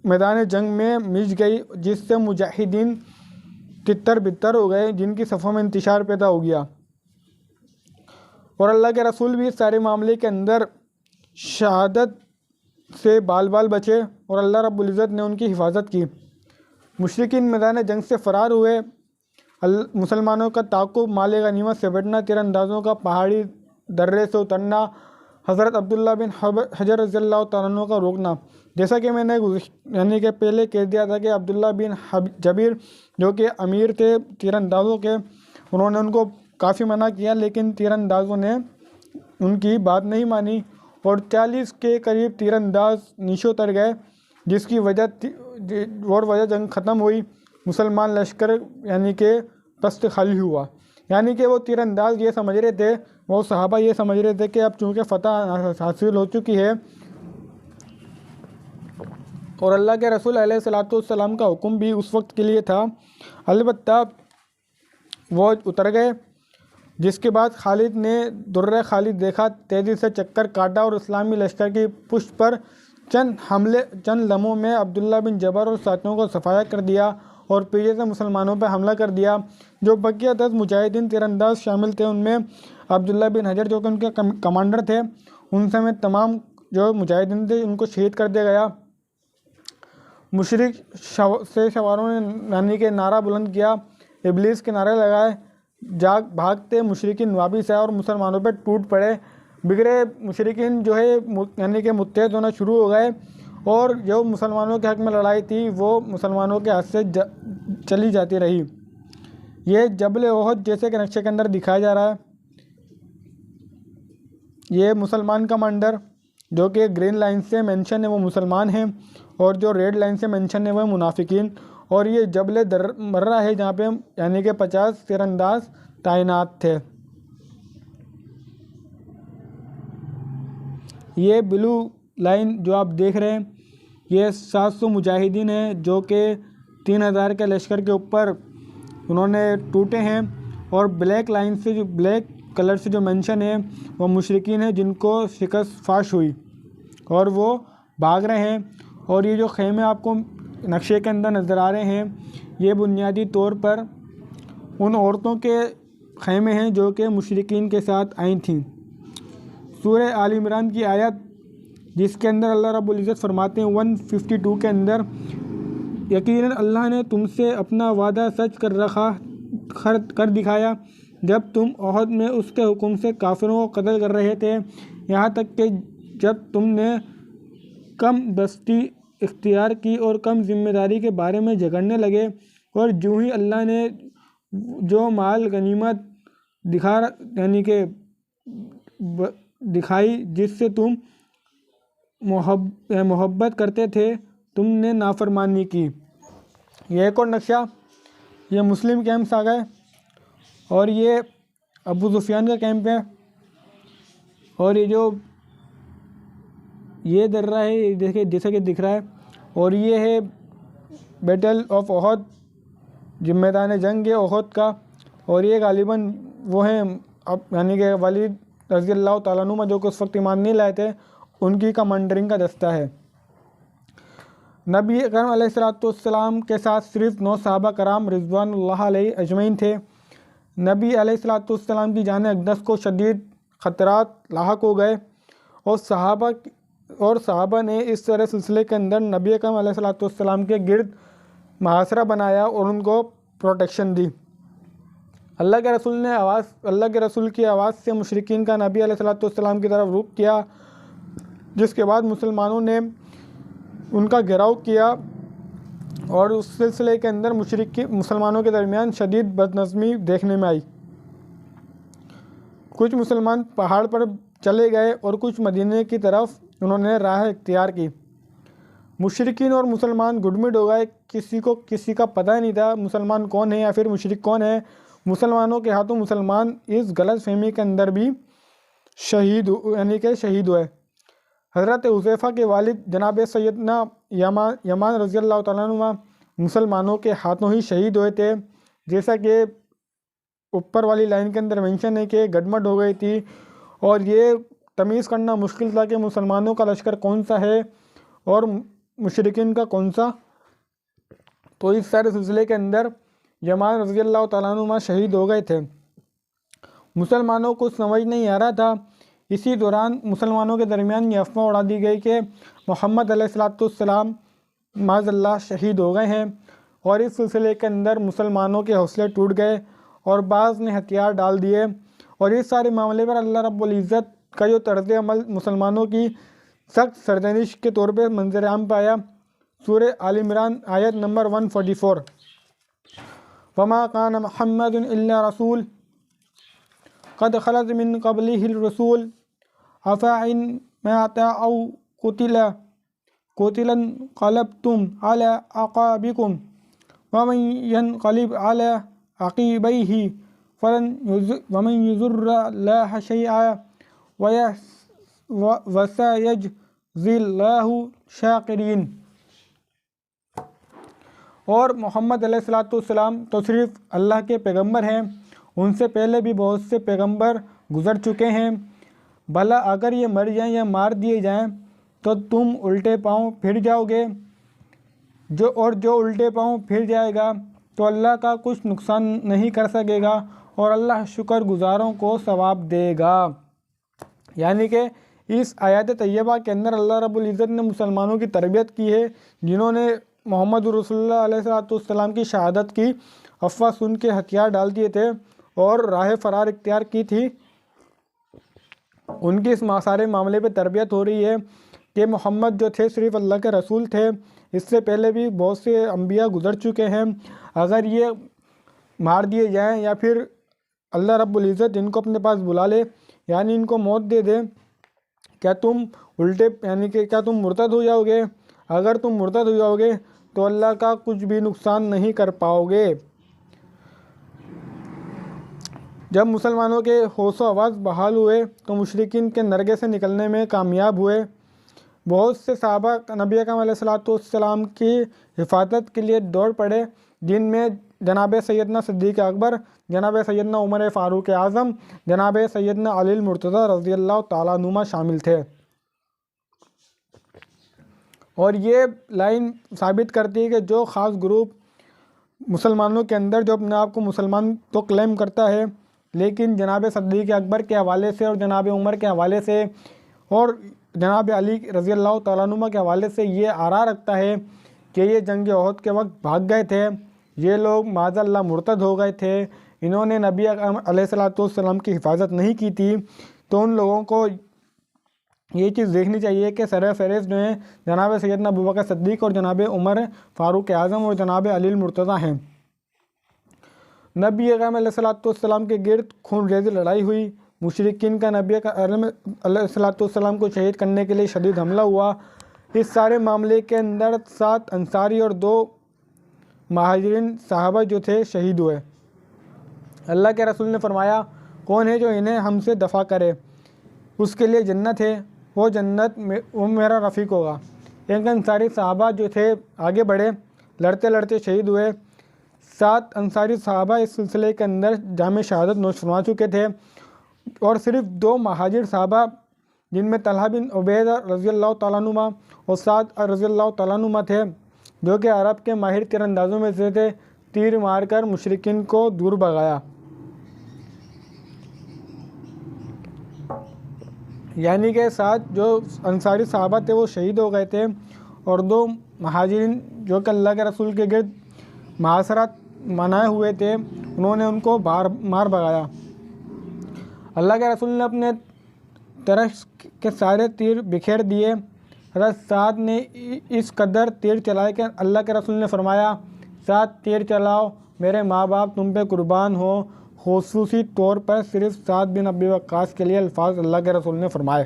میدان جنگ میں مچ گئی، جس سے مجاہدین تتر بتر ہو گئے، جن کی صفوں میں انتشار پیدا ہو گیا۔ اور اللہ کے رسول بھی اس سارے معاملے کے اندر شہادت سے بال بال بچے اور اللہ رب العزت نے ان کی حفاظت کی۔ مشرکین میدان جنگ سے فرار ہوئے، مسلمانوں کا تعاقب، مال غنیمت سے بٹنا، تیر اندازوں کا پہاڑی درے سے اترنا، حضرت عبداللہ بن حجر رضی اللہ تعالیٰ عنہ کا روکنا۔ جیسا کہ میں نے کہ پہلے کہہ دیا تھا کہ عبداللہ بن جبیر جو کہ امیر تھے تیر اندازوں کے، انہوں نے ان کو کافی منع کیا، لیکن تیر اندازوں نے ان کی بات نہیں مانی اور 40 کے قریب تیر انداز نیچے اتر گئے، جس کی وجہ جنگ ختم ہوئی، مسلمان لشکر کہ پست خالی ہوا۔ کہ وہ تیر انداز یہ سمجھ رہے تھے، وہ صحابہ یہ سمجھ رہے تھے کہ اب چونکہ فتح حاصل ہو چکی ہے اور اللہ کے رسول علیہ السلام کا حکم بھی اس وقت کے لیے تھا، البتہ وہ اتر گئے۔ جس کے بعد خالد نے درہ خالد دیکھا، تیزی سے چکر کاٹا اور اسلامی لشکر کی پشت پر چند لمحوں میں عبداللہ بن جبر اور ساتھیوں کو صفایا کر دیا اور پیچھے سے مسلمانوں پر حملہ کر دیا۔ جو بقیہ 10 مجاہدین تیر انداز شامل تھے، ان میں عبداللہ بن حجر جو کہ ان کے کمانڈر تھے، ان سمیت تمام جو مجاہدین تھے ان کو شہید کر دیا گیا۔ مشرک سے سواروں نے کہ نعرہ بلند کیا، ابلیس کے نعرے لگائے، بھاگتے مشرکین واپس آئے اور مسلمانوں پہ ٹوٹ پڑے۔ بگڑے مشرکین جو ہے کہ متحد ہونا شروع ہو گئے اور جو مسلمانوں کے حق میں لڑائی تھی وہ مسلمانوں کے ہاتھ سے چلی جاتی رہی۔ یہ جبل احد جیسے کہ نقشے کے اندر دکھایا جا رہا ہے، یہ مسلمان کمانڈر جو کہ گرین لائن سے مینشن ہے وہ مسلمان ہیں اور جو ریڈ لائن سے مینشن ہے وہ منافقین، اور یہ جبل مرہ ہے جہاں پہ کہ 50 تیر انداز تعینات تھے۔ یہ بلو لائن جو آپ دیکھ رہے ہیں یہ 700 مجاہدین ہیں جو کہ 3000 کے لشکر کے اوپر انہوں نے ٹوٹے ہیں، اور بلیک لائن سے جو بلیک کلر سے جو مینشن ہے وہ مشرکین ہیں جن کو شکست فاش ہوئی اور وہ بھاگ رہے ہیں۔ اور یہ جو خیمے آپ کو نقشے کے اندر نظر آ رہے ہیں یہ بنیادی طور پر ان عورتوں کے خیمے ہیں جو کہ مشرکین کے ساتھ آئی تھیں۔ سورہ آل عمران کی آیت جس کے اندر اللہ رب العزت فرماتے ہیں 152 کے اندر، یقیناً اللہ نے تم سے اپنا وعدہ سچ کر دکھایا جب تم احد میں اس کے حکم سے کافروں کو قتل کر رہے تھے، یہاں تک کہ جب تم نے کم دستی اختیار کی اور کم ذمہ داری کے بارے میں جھگڑنے لگے، اور جو ہی اللہ نے جو مال غنیمت دکھائی جس سے تم محبت کرتے تھے، تم نے نافرمانی کی۔ یہ ایک اور نقشہ، یہ مسلم کیمپس آ گئے اور یہ ابو سفیان کا کیمپ ہے، اور یہ جو یہ درہ ہے دیکھیں جیسا کہ دکھ رہا ہے، اور یہ ہے بیٹل آف احد جو میدان جنگ ہے احد کا، اور یہ غالباً وہ ہیں کہ ولید رضی اللہ تعالیٰ عنہ جو کہ اس وقت ایمان نہیں لائے تھے، ان کی کمانڈرنگ کا دستہ ہے۔ نبی اکرم علیہ السلام کے ساتھ صرف 9 صحابہ کرام رضوان اللہ علیہ اجمعین تھے۔ نبی علیہ السلام کی جان اقدس کو شدید خطرات لاحق ہو گئے اور صحابہ نے اس طرح سلسلے کے اندر نبی اکرم علیہ السلام کے گرد محاصرہ بنایا اور ان کو پروٹیکشن دی۔ اللہ کے رسول کی آواز سے مشرکین کا نبی علیہ الصلوۃ والسلام کی طرف رخ کیا، جس کے بعد مسلمانوں نے ان کا گھیراؤ کیا، اور اس سلسلے کے اندر مسلمانوں کے درمیان شدید بدنظمی دیکھنے میں آئی۔ کچھ مسلمان پہاڑ پر چلے گئے اور کچھ مدینے کی طرف انہوں نے راہ اختیار کی۔ مشرکین اور مسلمان گڈمڈ ہو گئے، کسی کو کسی کا پتہ ہی نہیں تھا مسلمان کون ہے یا پھر مشرک کون ہے۔ مسلمانوں کے ہاتھوں مسلمان اس غلط فہمی کے اندر بھی شہید ہوئے۔ حضرت حذیفہ کے والد جناب سیدنا یمان رضی اللہ تعالیٰ عنہ مسلمانوں کے ہاتھوں ہی شہید ہوئے تھے، جیسا کہ اوپر والی لائن کے اندر مینشن ہے کہ گڈمڈ ہو گئی تھی، اور یہ تمیز کرنا مشکل تھا کہ مسلمانوں کا لشکر کون سا ہے اور مشرکین کا کون سا۔ تو اس سارے سلسلے کے اندر یمان رضی اللہ تعالیٰ عنہ شہید ہو گئے تھے۔ مسلمانوں کو سمجھ نہیں آ رہا تھا۔ اسی دوران مسلمانوں کے درمیان یہ افواہ اڑا دی گئی کہ محمد علیہ الصلوۃ والسلام معاذ اللہ شہید ہو گئے ہیں، اور اس سلسلے کے اندر مسلمانوں کے حوصلے ٹوٹ گئے اور بعض نے ہتھیار ڈال دیے، اور اس سارے معاملے پر اللہ رب العزت کا جو طرز عمل مسلمانوں کی سخت سرزنش کے طور پہ منظر عام پہ آیا۔ سورہ آل عمران آیت نمبر 144، وما کان محمد الا رسول قد خلت من قبلہ الرسول افإن مات او قتلا انقلبتم على اعقابکم ومن ينقلب على عقبیہ ومن یضر اللہ شیئا وسیجزی اللہ شاکرین۔ اور محمد علیہ الصلوۃ والسلام تو صرف اللہ کے پیغمبر ہیں، ان سے پہلے بھی بہت سے پیغمبر گزر چکے ہیں، بھلا اگر یہ مر جائیں یا مار دیے جائیں تو تم الٹے پاؤں پھر جاؤ گے، جو الٹے پاؤں پھر جائے گا تو اللہ کا کچھ نقصان نہیں کر سکے گا، اور اللہ شکر گزاروں کو ثواب دے گا۔ یعنی کہ اس آیات طیبہ کے اندر اللہ رب العزت نے مسلمانوں کی تربیت کی ہے، جنہوں نے محمد رسول اللہ علیہ الصلوۃ والسلام کی شہادت کی افواہ سن کے ہتھیار ڈال دیے تھے اور راہ فرار اختیار کی تھی۔ ان کی اس سارے معاملے پہ تربیت ہو رہی ہے کہ محمد جو تھے صرف اللہ کے رسول تھے، اس سے پہلے بھی بہت سے انبیاء گزر چکے ہیں، اگر یہ مار دیے جائیں یا پھر اللہ رب العزت ان کو اپنے پاس بلا لے، یعنی ان کو موت دے دے، کیا تم کیا تم مرتد ہو جاؤ گے؟ اگر تم مرتد ہو جاؤ گے تو اللہ کا کچھ بھی نقصان نہیں کر پاؤ گے۔ جب مسلمانوں کے ہوش و آواز بحال ہوئے تو مشرکین کے نرگے سے نکلنے میں کامیاب ہوئے۔ بہت سے صحابہ نبی اکرم علیہ الصلوۃ والسلام کی حفاظت کے لیے دوڑ پڑے، جن میں جناب سیدنا صدیق اکبر، جناب سیدنا عمر فاروق اعظم، جناب سیدنا علی المرتضیٰ رضی اللہ تعالیٰ عنہما شامل تھے۔ اور یہ لائن ثابت کرتی ہے کہ جو خاص گروپ مسلمانوں کے اندر جو اپنے آپ کو مسلمان تو کلیم کرتا ہے، لیکن جناب صدیق اکبر کے حوالے سے اور جناب عمر کے حوالے سے اور جناب علی رضی اللہ تعالیٰ عنہ کے حوالے سے یہ آراء رکھتا ہے کہ یہ جنگ احد کے وقت بھاگ گئے تھے، یہ لوگ معاذ اللہ مرتد ہو گئے تھے، انہوں نے نبی علیہ الصلوۃ والسلام کی حفاظت نہیں کی تھی، تو ان لوگوں کو یہ چیز دیکھنی چاہیے کہ سر فہرست جو ہیں جناب سیدنا ابوبکر صدیق اور جناب عمر فاروق اعظم اور جناب علی المرتضیٰ ہیں۔ نبی اکرم علیہ الصلوۃ والسلام کے گرد خون ریزی لڑائی ہوئی، مشرکین کا نبی اکرم علیہ الصلوۃ والسلام کو شہید کرنے کے لیے شدید حملہ ہوا۔ اس سارے معاملے کے اندر 7 انصاری اور 2 مہاجرین صحابہ جو تھے شہید ہوئے۔ اللہ کے رسول نے فرمایا، کون ہے جو انہیں ہم سے دفع کرے، اس کے لیے جنت ہے، وہ جنت وہ میرا رفیق ہوگا۔ ایک انصاری صحابہ جو تھے آگے بڑھے، لڑتے لڑتے شہید ہوئے۔ 7 انصاری صحابہ اس سلسلے کے اندر جام شہادت نوش فرما چکے تھے، اور صرف 2 مہاجر صحابہ جن میں طلحہ بن عبیدہ رضی اللہ تعالیٰ عنہ اور سعد رضی اللہ تعالیٰ عنہ تھے، جو کہ عرب کے ماہر تیر اندازوں میں سے تھے، تیر مار کر مشرکین کو دور بھگایا۔ یعنی کہ 7 جو انصاری صحابہ تھے وہ شہید ہو گئے تھے، اور 2 مہاجرین جو کہ اللہ کے رسول کے گرد محاصرت منائے ہوئے تھے انہوں نے ان کو مار بھگایا۔ اللہ کے رسول نے اپنے ترس کے سارے تیر بکھیر دیے۔ حضرت سعد نے اس قدر تیر چلائے کہ اللہ کے رسول نے فرمایا، سعد تیر چلاؤ، میرے ماں باپ تم پہ قربان ہو۔ خصوصی طور پر صرف سعد بن ابی وقاص کے لیے الفاظ اللہ کے رسول نے فرمائے۔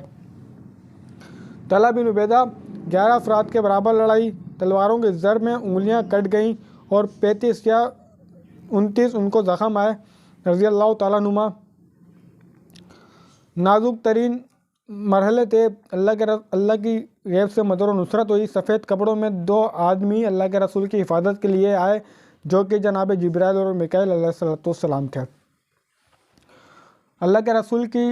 طلحہ بن عبیدہ 11 افراد کے برابر لڑائی، تلواروں کے زر میں انگلیاں کٹ گئیں اور 35 یا 29 ان کو زخم آئے رضی اللہ تعالیٰ عنہما۔ نازک ترین مرحلے تھے، اللہ کی غیب سے مدد و نصرت ہوئی۔ سفید کپڑوں میں 2 آدمی اللہ کے رسول کی حفاظت کے لیے آئے جو کہ جناب جبرائیل اور میکائیل علیہ السلام تھے۔ اللہ کے رسول کی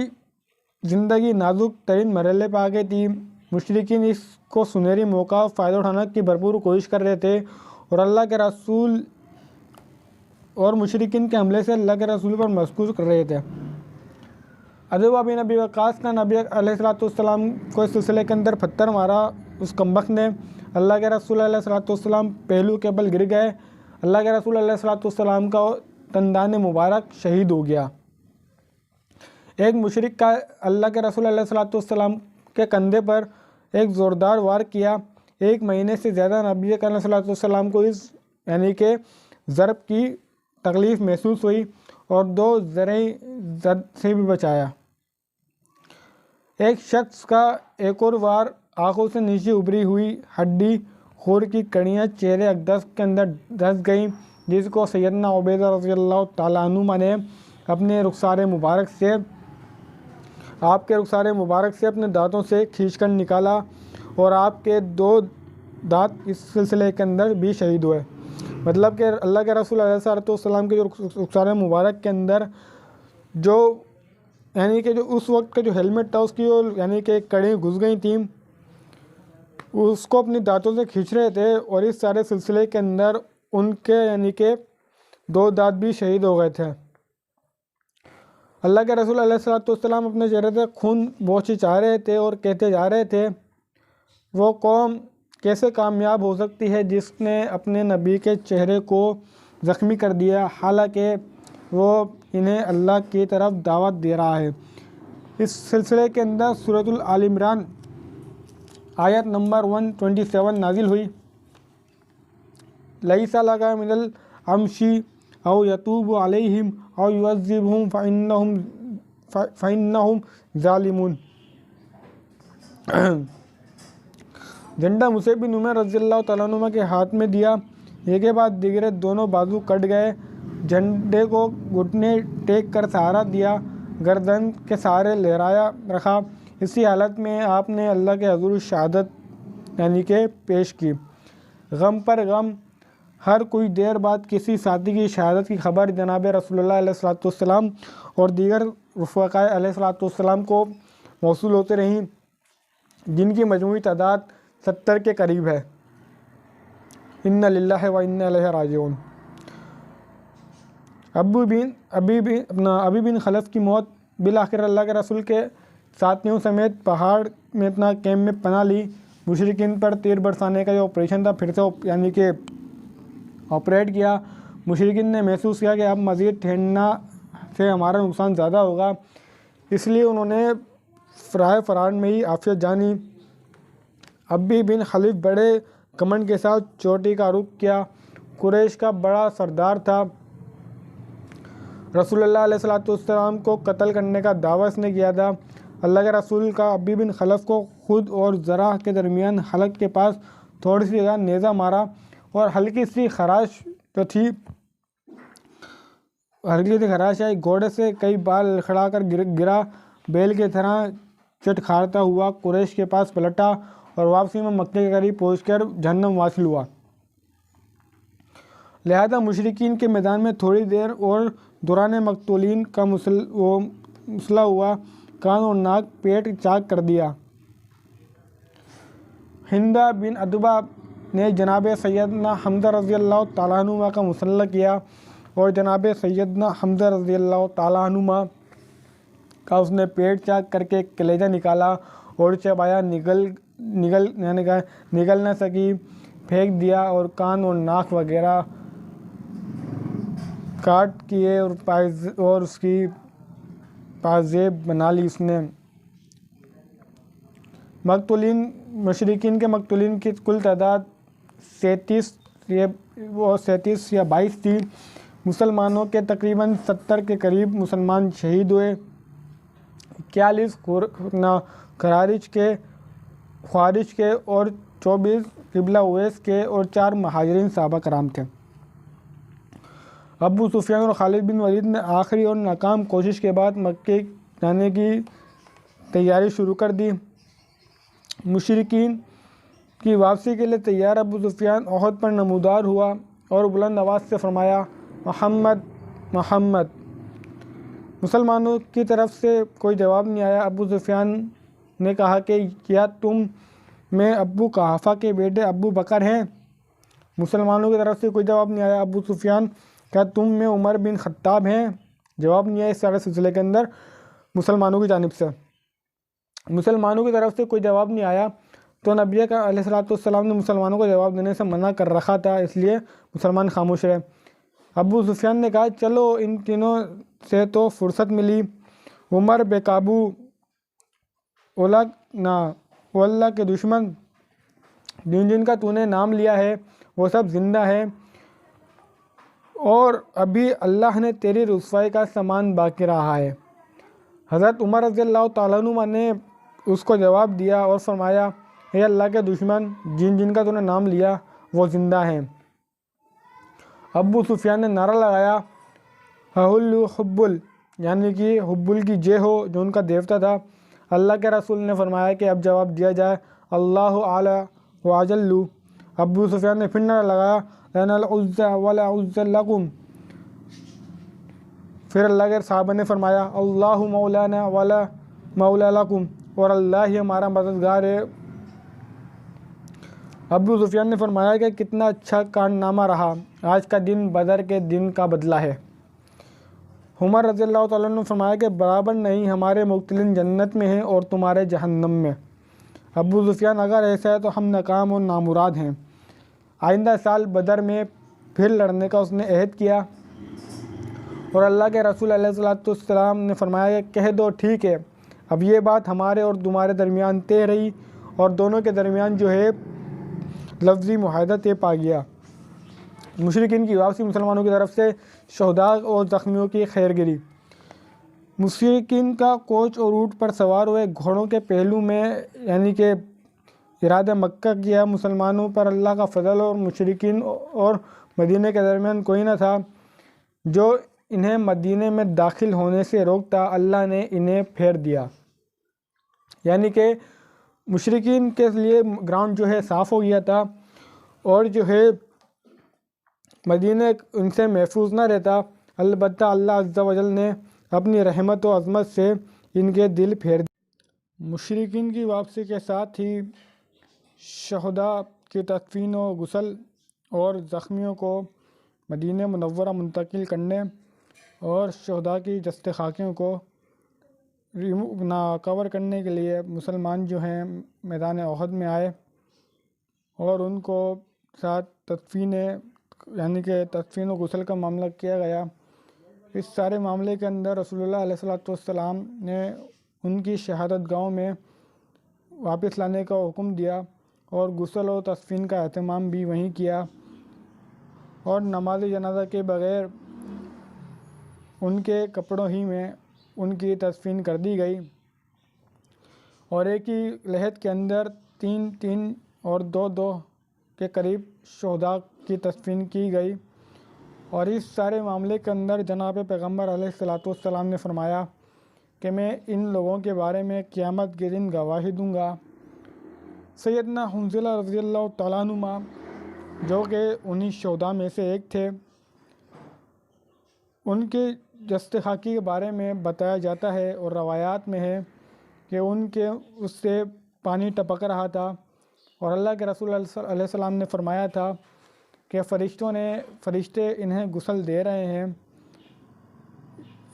زندگی نازک ترین مرحلے پہ آ گئی تھی۔ مشرکین اس کو سنہری موقع فائدہ اٹھانے کی بھرپور کوشش کر رہے تھے اور اللہ کے رسول اور مشرکین کے حملے سے اللہ کے رسول پر محفوظ کر رہے تھے۔ عتبہ بن ابی وقاص کا نبی علیہ السلام کو اس سلسلے کے اندر پتھر مارا، اس کمبخت نے۔ اللہ کے رسول علیہ السلام پہلو کے بل گر گئے۔ اللہ کے رسول علیہ السلام کا دندان مبارک شہید ہو گیا۔ ایک مشرک کا اللہ کے رسول علیہ السلام کے کندھے پر ایک زوردار وار کیا۔ 1 مہینے سے زیادہ نبی علیہ السلام کو اس یعنی کہ ضرب کی تکلیف محسوس ہوئی اور 2 زرعی زد سے بھی بچایا۔ ایک شخص کا ایک اور وار آنکھوں سے نیچے ابری ہوئی ہڈی خور کی کڑیاں چہرے اقدس کے اندر دھس گئیں، جس کو سیدنا عبیدہ رضی اللہ تعالیٰ عنہ نے اپنے رخسار مبارک سے اپنے دانتوں سے کھینچ کر نکالا اور آپ کے 2 دانت اس سلسلے کے اندر بھی شہید ہوئے۔ مطلب کہ اللہ کے رسول علیہ السلام کے جو رخسار مبارک کے اندر جو یعنی کہ جو اس وقت کا جو ہیلمٹ تھا اس کی یعنی کہ کڑیاں گھس گئی تھیں، اس کو اپنی دانتوں سے کھینچ رہے تھے اور اس سارے سلسلے کے اندر ان کے یعنی کہ 2 دانت بھی شہید ہو گئے تھے۔ اللہ کے رسول علیہ السلام اپنے چہرے سے خون پوچھی چاہ رہے تھے اور کہتے جا رہے تھے، وہ قوم کیسے کامیاب ہو سکتی ہے جس نے اپنے نبی کے چہرے کو زخمی کر دیا، حالانکہ وہ انہیں اللہ کی طرف دعوت دے رہا ہے۔ اس سلسلے کے اندر سورۃ آل عمران آیت نمبر 127 نازل ہوئی۔ لیس لک من الامر او یتوب علیہم او یعذبہم فإنہم ظالمون۔ جھنڈا مصعب بن عمیر رضی اللہ تعالیٰ عنہ کے ہاتھ میں دیا، ایک کے بعد دیگرے دونوں بازو کٹ گئے۔ جھنڈے کو گھٹنے ٹیک کر سہارا دیا، گردن کے سہارے لہرایا رکھا۔ اسی حالت میں آپ نے اللہ کے حضور شہادت یعنی کہ پیش کی۔ غم پر غم، ہر کوئی دیر بعد کسی ساتھی کی شہادت کی خبر جناب رسول اللہ علیہ السلام اور دیگر رفقاء علیہ السلام کو موصول ہوتے رہیں، جن کی مجموعی تعداد 70 کے قریب ہے۔ انا للہ و انا الیہ راجعون۔ ابی بن خلف کی موت، بالآخر اللہ کے رسول کے ساتھیوں سمیت پہاڑ میں اپنا کیمپ میں پناہ لی۔ مشرکین پر تیر برسانے کا جو آپریشن تھا پھر سے یعنی کہ آپریٹ کیا۔ مشرکین نے محسوس کیا کہ اب مزید ٹھہرنا سے ہمارا نقصان زیادہ ہوگا، اس لیے انہوں نے فرار میں ہی عافیت جانی۔ ابی بن خلف بڑے گھمنڈ کے ساتھ چوٹی کا رخ کیا، قریش کا بڑا سردار تھا۔ رسول اللہ علیہ السلام کو قتل کرنے کا دعویٰ اس نے کیا تھا۔ اللہ کے رسول کا ابی بن خلف کو خود اور زرہ کے درمیان حلق کے پاس تھوڑی سی جگہ نیزہ مارا اور ہلکی سی خراش آئی، گھوڑے سے کئی بار لڑکھڑا کر گرا، بیل کی طرح چٹکھارتا ہوا قریش کے پاس پلٹا اور واپسی میں مکے کے قریب پہنچ کر جہنم واصل ہوا۔ لہذا مشرکین کے میدان میں تھوڑی دیر اور دوران مقتولین کا مسلح ہوا، کان اور ناک پیٹ چاک کر دیا۔ ہندہ بن عتبہ نے جناب سیدنا حمزہ رضی اللہ تعالیٰ عنہ کا مسلح کیا اور جناب سیدنا حمزہ رضی اللہ تعالیٰ عنہ کا اس نے پیٹ چاک کر کے کلیجہ نکالا اور چبایا، نگل نہ سکی، پھینک دیا اور کان اور ناک وغیرہ کاٹ کیے اور اس کی پازیب بنا لی اس نے۔ مقتولین مشرکین کے مقتولین کی کل تعداد 37 یا 22 تھی۔ مسلمانوں کے تقریباً 70 کے قریب مسلمان شہید ہوئے۔ 41 خوارج کے اور 24 قبلہ اویس کے اور 4 مہاجرین صحابہ کرام تھے۔ ابو سفیان اور خالد بن ولید نے آخری اور ناکام کوشش کے بعد مکے جانے کی تیاری شروع کر دی۔ مشرکین کی واپسی کے لیے تیار ابو سفیان احد پر نمودار ہوا اور بلند آواز سے فرمایا، محمد محمد۔ مسلمانوں کی طرف سے کوئی جواب نہیں آیا۔ ابو سفیان نے کہا کہ کیا تم میں ابو قحافہ کے بیٹے ابو بکر ہیں؟ مسلمانوں کی طرف سے کوئی جواب نہیں آیا۔ ابو سفیان، کیا تم میں عمر بن خطاب ہیں؟ جواب نہیں آیا اس سارے سلسلے کے اندر مسلمانوں کی جانب سے۔ مسلمانوں کی طرف سے کوئی جواب نہیں آیا تو نبی کا علیہ الصلوۃ والسلام نے مسلمانوں کو جواب دینے سے منع کر رکھا تھا، اس لیے مسلمان خاموش رہے۔ ابو سفیان نے کہا، چلو ان تینوں سے تو فرصت ملی، عمر بے قابو، وہ اللہ کے دشمن جن کا تو نے نام لیا ہے وہ سب زندہ ہے، اور ابھی اللہ نے تیری رسوائی کا سامان باقی رہا ہے۔ حضرت عمر رضی اللہ تعالیٰ عنہ نے اس کو جواب دیا اور فرمایا، اے اللہ کے دشمن، جن کا تو نے نام لیا وہ زندہ ہیں۔ ابو سفیان نے نعرہ لگایا، حبل، یعنی کہ حبل کی جے ہو، جو ان کا دیوتا تھا۔ اللہ کے رسول نے فرمایا کہ اب جواب دیا جائے، اللہ اعلی و اجل۔ ابو سفیان نے پھر نعرہ لگایا، لنا العزى ولا عزى لكم۔ پھر اللہ کے صحابہ نے فرمایا، اللہ مولانا ولا مولا لکم، اور اللہ ہی ہمارا مددگار ہے۔ ابو سفیان نے فرمایا کہ کتنا اچھا کارنامہ رہا، آج کا دن بدر کے دن کا بدلہ ہے۔ عمر رضی اللہ تعالیٰ نے فرمایا کہ برابر نہیں، ہمارے مقتولین جنت میں ہیں اور تمہارے جہنم میں۔ ابو سفیان، اگر ایسا ہے تو ہم ناکام اور نامراد ہیں۔ آئندہ سال بدر میں پھر لڑنے کا اس نے عہد کیا، اور اللہ کے رسول علیہ الصلوۃ والسلام نے فرمایا کہ کہہ دو ٹھیک ہے، اب یہ بات ہمارے اور تمہارے درمیان طے رہی، اور دونوں کے درمیان جو ہے لفظی معاہدہ طے پا گیا۔ مشرکین کی واپسی، مسلمانوں کی طرف سے شہداء اور زخمیوں کی خیر گری۔ مشرکین کا کوچ اور اونٹ پر سوار ہوئے گھوڑوں کے پہلو میں یعنی کہ ارادہ مکہ کیا۔ مسلمانوں پر اللہ کا فضل اور مشرکین اور مدینہ کے درمیان کوئی نہ تھا جو انہیں مدینہ میں داخل ہونے سے روکتا۔ اللہ نے انہیں پھیر دیا، یعنی کہ مشرکین کے لیے گراؤنڈ جو ہے صاف ہو گیا تھا، اور جو ہے مدینہ ان سے محفوظ نہ رہتا۔ البتہ اللہ عز و جل نے اپنی رحمت و عظمت سے ان کے دل پھیر دیے۔ مشرکین کی واپسی کے ساتھ ہی شہداء کی تدفین و غسل اور زخمیوں کو مدینہ منورہ منتقل کرنے اور شہداء کی جسد خاکیوں کو کور کرنے کے لیے مسلمان جو ہیں میدان احد میں آئے، اور ان کو ساتھ تدفین یعنی کہ تدفین و غسل کا معاملہ کیا گیا۔ اس سارے معاملے کے اندر رسول اللہ علیہ الصلوۃ والسلام نے ان کی شہادت گاہوں میں واپس لانے کا حکم دیا، اور غسل و تدفین کا اہتمام بھی وہیں کیا، اور نماز جنازہ کے بغیر ان کے کپڑوں ہی میں ان کی تدفین کر دی گئی، اور ایک ہی لحد کے اندر 3 اور 2 کے قریب شہداء کی تدفین کی گئی۔ اور اس سارے معاملے کے اندر جناب پیغمبر علیہ الصلوۃ والسلام نے فرمایا کہ میں ان لوگوں کے بارے میں قیامت کے دن گواہی دوں گا۔ سیدنا حنظلہ رضی اللہ تعالیٰ عنہ جو کہ انہی شہداء میں سے ایک تھے، ان کے جسد خاکی کے بارے میں بتایا جاتا ہے اور روایات میں ہے کہ ان کے اس سے پانی ٹپک رہا تھا، اور اللہ کے رسول علیہ السلام نے فرمایا تھا کہ فرشتے انہیں غسل دے رہے ہیں۔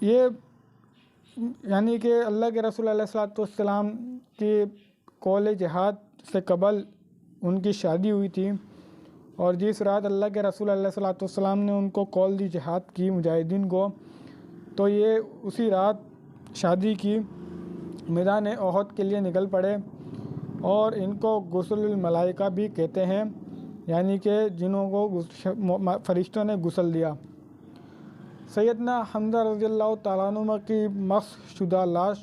یہ یعنی کہ اللہ کے رسول علیہ الصلوۃ والسلام کی قول جہاد سے قبل ان کی شادی ہوئی تھی، اور جس رات اللہ کے رسول علیہ الصلوۃ والسلام نے ان کو کال دی جہاد کی مجاہدین کو، تو یہ اسی رات شادی کی میدان احد کے لیے نکل پڑے، اور ان کو غسل الملائکہ بھی کہتے ہیں، یعنی کہ جنہوں کو فرشتوں نے غسل دیا۔ سیدنا حمزہ رضی اللہ تعالیٰ عنہ کی مسخ شدہ لاش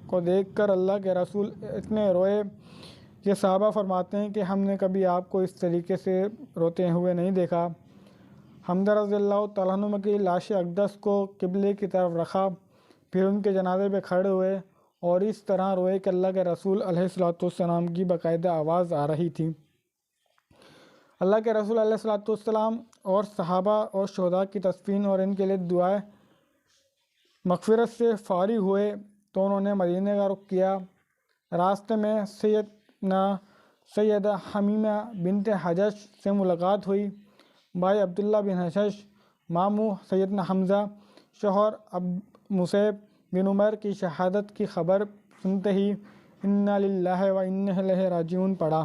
کو دیکھ کر اللہ کے رسول اتنے روئے کہ صحابہ فرماتے ہیں کہ ہم نے کبھی آپ کو اس طریقے سے روتے ہوئے نہیں دیکھا۔ حمزہ رضی اللہ تعالیٰ عنہ کی لاش اقدس کو قبلے کی طرف رکھا، پھر ان کے جنازے پہ کھڑے ہوئے اور اس طرح روئے کہ اللہ کے رسول علیہ الصلوۃ والسلام کی باقاعدہ آواز آ رہی تھی۔ اللہ کے رسول علیہ الصلوۃ والسلام اور صحابہ اور شہداء کی تدفین اور ان کے لیے دعائیں مغفرت سے فارغ ہوئے تو انہوں نے مدینہ کا رخ کیا۔ راستے میں سیدہ حمیمہ بنت حجش سے ملاقات ہوئی۔ بھائی عبداللہ بن حجش ماموں سیدنا حمزہ شوہر مصعب بن عمر کی شہادت کی خبر سنتے ہی انا للہ و انا الیہ راجعون پڑھا۔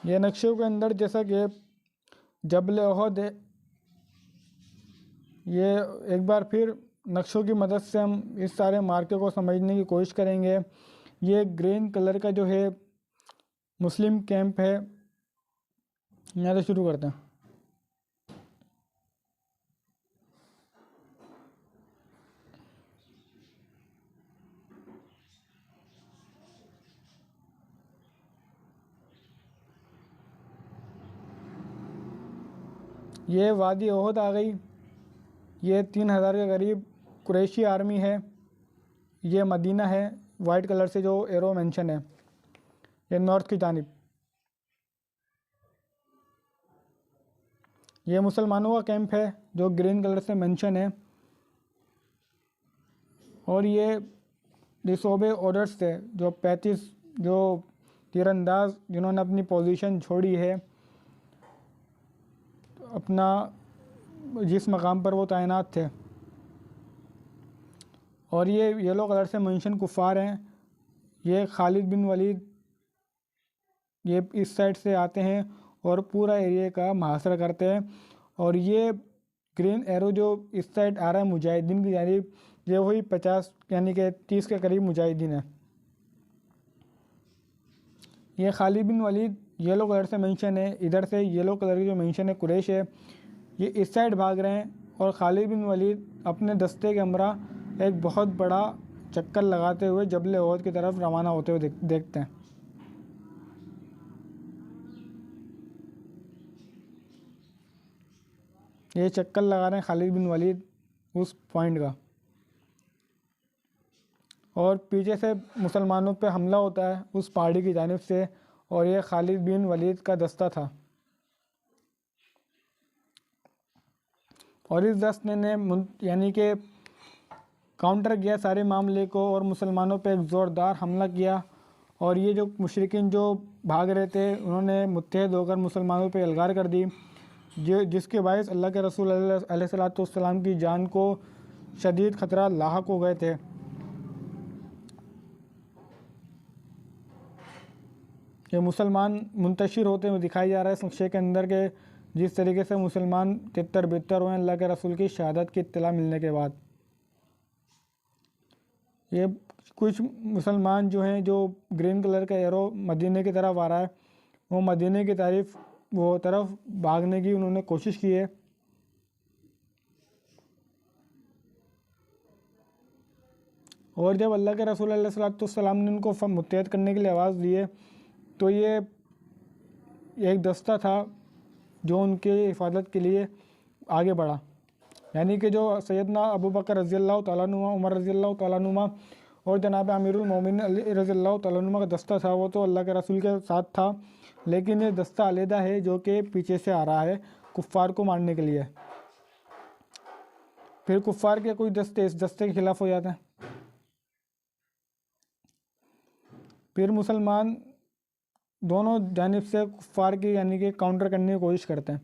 یہ نقشے کے اندر جیسا کہ جبل احد ہے، یہ ایک بار پھر نقشوں کی مدد سے ہم اس سارے مارکے کو سمجھنے کی کوشش کریں گے۔ یہ گرین کلر کا جو ہے مسلم کیمپ ہے، یہاں سے شروع کرتے ہیں۔ یہ وادی احد آ گئی، یہ 3000 کے قریب قریشی آرمی ہے، یہ مدینہ ہے وائٹ کلر سے جو ایرو مینشن ہے، یہ نارتھ کی جانب۔ یہ مسلمانوں کا کیمپ ہے جو گرین کلر سے مینشن ہے، اور یہ ڈسوبے آرڈرز تھے جو 35 جو تیر انداز جنہوں نے اپنی پوزیشن چھوڑی ہے، اپنا جس مقام پر وہ تعینات تھے، اور یہ یلو کلر سے مینشن کفار ہیں۔ یہ خالد بن ولید یہ اس سائڈ سے آتے ہیں اور پورا ایریے کا محاصرہ کرتے ہیں، اور یہ گرین ایرو جو اس سائڈ آ رہا ہے مجاہدین کی جانب، یہ وہی 50 یعنی کہ 30 کے قریب مجاہدین ہیں۔ یہ خالد بن ولید یلو کلر سے مینشن ہے، ادھر سے یلو کلر کی جو مینشن ہے قریش ہے، یہ اس سائڈ بھاگ رہے ہیں، اور خالد بن ولید اپنے دستے کے ہمراہ ایک بہت بڑا چکر لگاتے ہوئے جبل احد کی طرف روانہ ہوتے ہوئے دیکھتے ہیں۔ یہ چکر لگا رہے ہیں خالد بن ولید اس پوائنٹ کا، اور پیچھے سے مسلمانوں پہ حملہ ہوتا ہے اس پہاڑی کی جانب سے، اور یہ خالد بن ولید کا دستہ تھا، اور اس دستے نے یعنی کہ کاؤنٹر کیا سارے معاملے کو، اور مسلمانوں پہ ایک زوردار حملہ کیا، اور یہ جو مشرکین جو بھاگ رہے تھے انہوں نے متحد ہو کر مسلمانوں پہ یلغار کر دی، جس کے باعث اللہ کے رسول علیہ الصلوۃ والسلام کی جان کو شدید خطرہ لاحق ہو گئے تھے۔ یہ مسلمان منتشر ہوتے ہوئے دکھائی جا رہا ہے اس نقشے کے اندر کہ جس طریقے سے مسلمان تتر بتر ہوئے اللہ کے رسول کی شہادت کی اطلاع ملنے کے بعد۔ یہ کچھ مسلمان جو ہیں جو گرین کلر کا ایرو مدینے کی طرف آ رہا ہے، وہ مدینے کی طرف بھاگنے کی انہوں نے کوشش کی ہے، اور جب اللہ کے رسول علیہ الصلوۃ والسلام نے ان کو متحد کرنے کے لیے آواز دی ہے تو یہ ایک دستہ تھا جو ان کے حفاظت کے لیے آگے بڑھا، یعنی کہ جو سیدنا ابو بکر رضی اللہ تعالیٰ عنہ، عمر رضی اللہ تعالیٰ عنہ اور جناب امیر المومنین علی رضی اللہ تعالیٰ عنہ کا دستہ تھا، وہ تو اللہ کے رسول کے ساتھ تھا، لیکن یہ دستہ علیحدہ ہے جو کہ پیچھے سے آ رہا ہے کفار کو مارنے کے لیے۔ پھر کفار کے کوئی دستے اس دستے کے خلاف ہو جاتے ہیں، پھر مسلمان دونوں جانب سے کفار کی یعنی کہ کاؤنٹر کرنے کی کوشش کرتے ہیں۔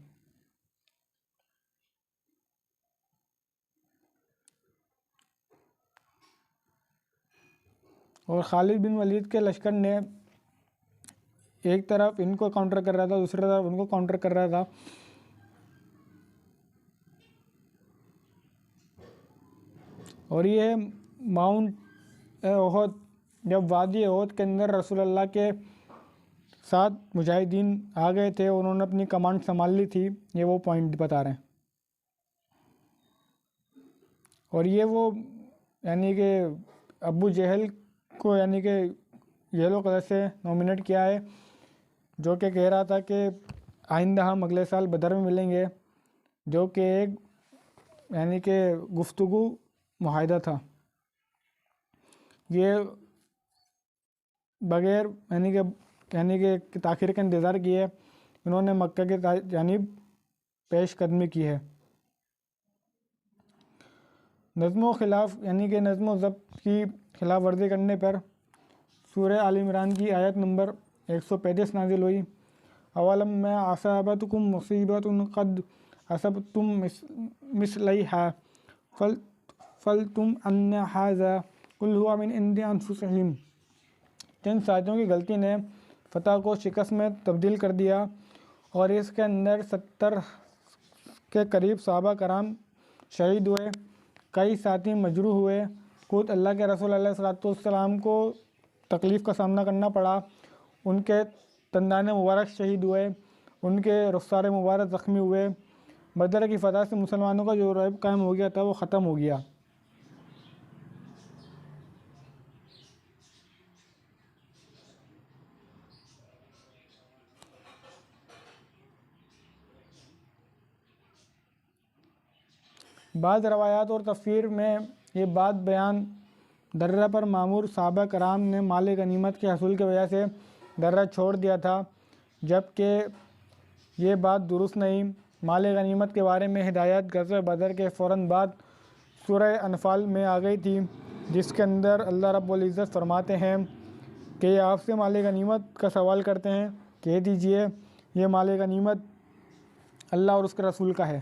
اور خالد بن ولید کے لشکر نے ایک طرف ان کو کاؤنٹر کر رہا تھا، دوسری طرف ان کو کاؤنٹر کر رہا تھا. اور یہ ماؤنٹ احد، جب وادی احد کے اندر رسول اللہ کے ساتھ مجاہدین آ گئے تھے، انہوں نے اپنی کمانڈ سنبھال لی تھی. یہ وہ پوائنٹ بتا رہے ہیں. اور یہ وہ یعنی کہ ابو جہل کو یعنی کہ یلو کلر سے نومینیٹ کیا ہے، جو کہ کہہ رہا تھا کہ آئندہ ہم اگلے سال بدر میں ملیں گے، جو کہ ایک یعنی کہ گفتگو معاہدہ تھا. یہ بغیر یعنی کہ تاخیر کا انتظار کیے انہوں نے مکہ کی جانب پیش قدمی کی ہے. نظم و خلاف یعنی کہ نظم و ضبط کی خلاف ورزی کرنے پر سورہ آل عمران کی آیت نمبر 135 نازل ہوئی. اولم ما اصابتکم مصیبت قد اصبتم مثلیہا فلتم ان ھذا قل ھو من عند انفسہم. چند ساتھیوں کی غلطی نے فتح کو شکست میں تبدیل کر دیا اور اس کے اندر 70 کے قریب صحابہ کرام شہید ہوئے، کئی ساتھی مجروح ہوئے. خود اللہ کے رسول علیہ السلام کو تکلیف کا سامنا کرنا پڑا، ان کے دندان مبارک شہید ہوئے، ان کے رخسار مبارک زخمی ہوئے. بدر کی فتح سے مسلمانوں کا جو رعب قائم ہو گیا تھا وہ ختم ہو گیا. بعض روایات اور تفسیر میں یہ بات بیان درہ پر معمور صحابہ کرام نے مال غنیمت کے حصول کی وجہ سے درہ چھوڑ دیا تھا، جبکہ یہ بات درست نہیں. مال غنیمت کے بارے میں ہدایت غزوہ بدر کے فوراً بعد سورہ انفال میں آ گئی تھی، جس کے اندر اللہ رب العزت فرماتے ہیں کہ یہ آپ سے مال غنیمت کا سوال کرتے ہیں، کہہ دیجئے یہ مال غنیمت اللہ اور اس کے رسول کا ہے.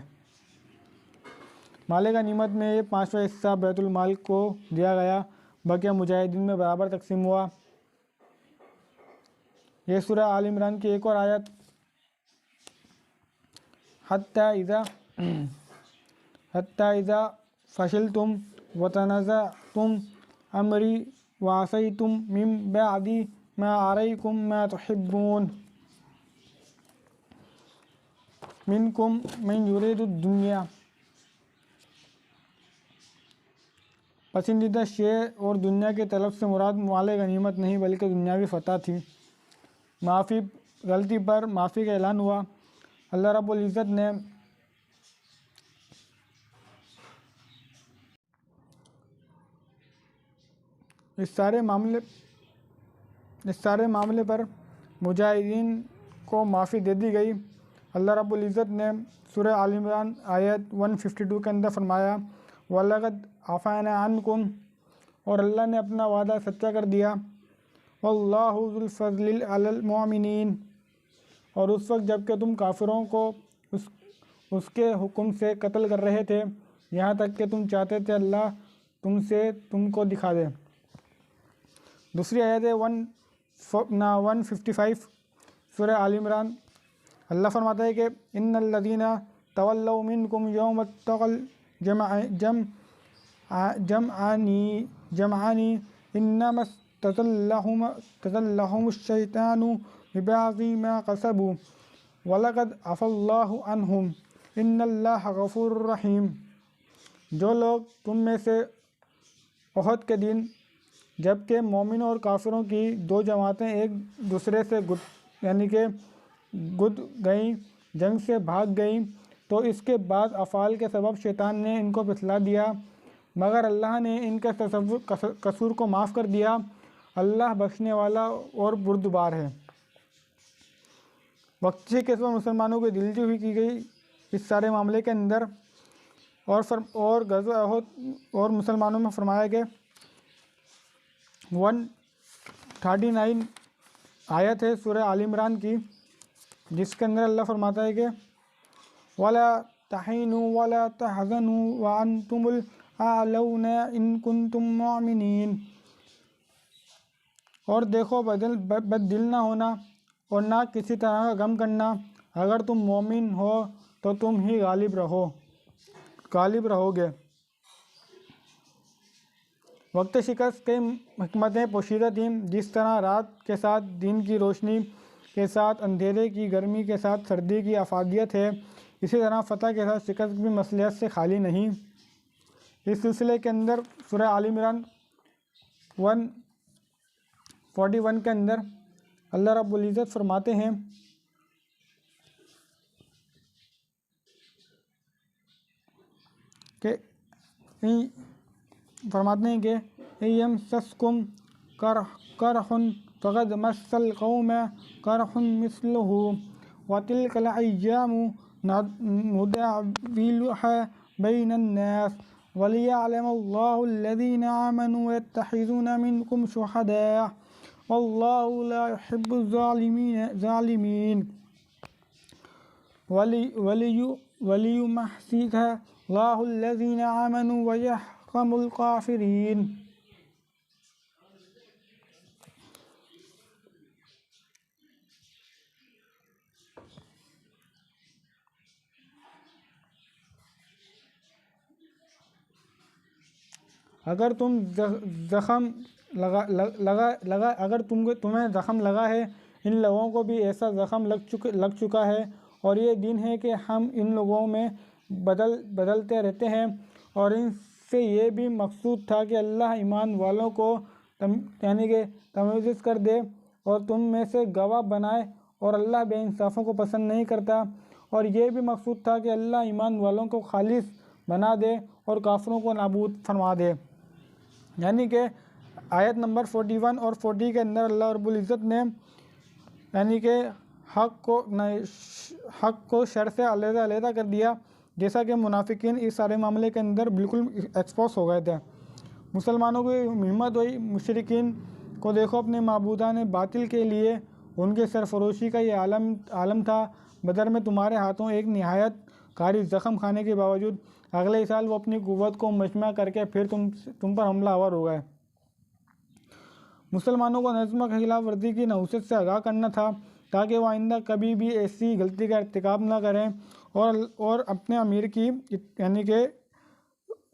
مال غنیمت میں یہ 5واں حصہ بیت المال کو دیا گیا، بقیہ مجاہدین میں برابر تقسیم ہوا. یہ سورہ آل عمران کی ایک اور آیت حتی اذا فشلتم وتنازعتم امری وعصیتم من بعد ما اریکم ما تحبون منکم من یرید الدنیا. پسندیدہ شے اور دنیا کی طلب سے مراد مال غنیمت نہیں بلکہ دنیاوی فتح تھی. معافی، غلطی پر معافی کا اعلان ہوا. اللہ رب العزت نے اس سارے معاملے پر مجاہدین کو معافی دے دی گئی. اللہ رب العزت نے سورہ آل عمران آیت 152 کے اندر فرمایا وَلَقَدْ عَفَوْنَا عَنْكُمْ، اور اللہ نے اپنا وعدہ سچا کر دیا. وَاللَّهُ ذُو الْفَضْلِ عَلَى الْمُؤْمِنِينَ، اور اس وقت جب کہ تم کافروں کو اس کے حکم سے قتل کر رہے تھے، یہاں تک کہ تم چاہتے تھے اللہ تم کو دکھا دے. دوسری آیت ہے 155 سورہ آل عمران. اللہ فرماتا ہے کہ ان الذین تولوا منکم یوم التقى الجمعان انما استزلهم الشیطان ببعض ما کسبوا ولقد عفا اللہ عنہم ان اللہ غفور رحیم. جو لوگ تم میں سے احد کے دن جبکہ مومنوں اور کافروں کی دو جماعتیں ایک دوسرے سے گد گئیں، جنگ سے بھاگ گئیں، تو اس کے بعد افعال کے سبب شیطان نے ان کو پھسلا دیا، مگر اللہ نے ان کے قصور کو معاف کر دیا. اللہ بخشنے والا اور بردبار ہے. وقتی کے سبب مسلمانوں کو دلجوئی ہوئی کی گئی اس سارے معاملے کے اندر، اور غزوہ احد اور مسلمانوں میں فرمایا کہ 139 آیت ہے سورہ آل عمران کی، جس کے اندر اللہ فرماتا ہے کہ وَلَا تَحِنُوا وَلَا تَحْزَنُوا وَأَنْتُمُ الْأَعْلَوْنَ إِن كُنتُم مُّؤْمِنِينَ. اور دیکھو بد دل نہ ہونا اور نہ کسی طرح کا غم کرنا، اگر تم مومن ہو تو تم ہی غالب رہو گے۔ وقت شکست کی حکمتیں پوشیدہ تھیں، جس طرح رات کے ساتھ دن کی روشنی کے ساتھ اندھیرے کی گرمی کے ساتھ سردی کی افادیت ہے، اسی طرح فتح کے ساتھ شکست بھی مصلحت سے خالی نہیں۔ اس سلسلے کے اندر سورہ آل عمران 141 کے اندر اللہ رب العزت فرماتے ہیں کہ یمسسکم کرح فقد مس القوم کرح مثلہ وتلک الایام نداولها بین الناس ولیعلم اللہ الذین آمنوا ویتخذون منکم شہداء واللہ لا يحب الظالمین ولیمحص اللہ الذین آمنوا ویحکم الکافرین۔ اگر تمہیں زخم لگا ہے، ان لوگوں کو بھی ایسا زخم لگ چکا ہے، اور یہ دن ہے کہ ہم ان لوگوں میں بدلتے رہتے ہیں، اور ان سے یہ بھی مقصود تھا کہ اللہ ایمان والوں کو یعنی کہ تمیز کر دے اور تم میں سے گواہ بنائے، اور اللہ بے انصافوں کو پسند نہیں کرتا، اور یہ بھی مقصود تھا کہ اللہ ایمان والوں کو خالص بنا دے اور کافروں کو نابود فرما دے۔ یعنی کہ آیت نمبر 41 اور 40 کے اندر اللہ رب العزت نے یعنی کہ حق کو شر سے علیحدہ کر دیا، جیسا کہ منافقین اس سارے معاملے کے اندر بالکل ایکسپوز ہو گئے تھے۔ مسلمانوں کی ہمت ہوئی، مشرکین کو دیکھو اپنے معبودان باطل کے لیے ان کے سرفروشی کا یہ عالم تھا۔ بدر میں تمہارے ہاتھوں ایک نہایت کاری زخم کھانے کے باوجود اگلے سال وہ اپنی قوت کو مجمع کر کے پھر تم پر حملہ آور ہو گئے۔ مسلمانوں کو نظم کی خلاف ورزی کی نحوست سے آگاہ کرنا تھا تاکہ وہ آئندہ کبھی بھی ایسی غلطی کا ارتکاب نہ کریں اور اپنے امیر کی یعنی کہ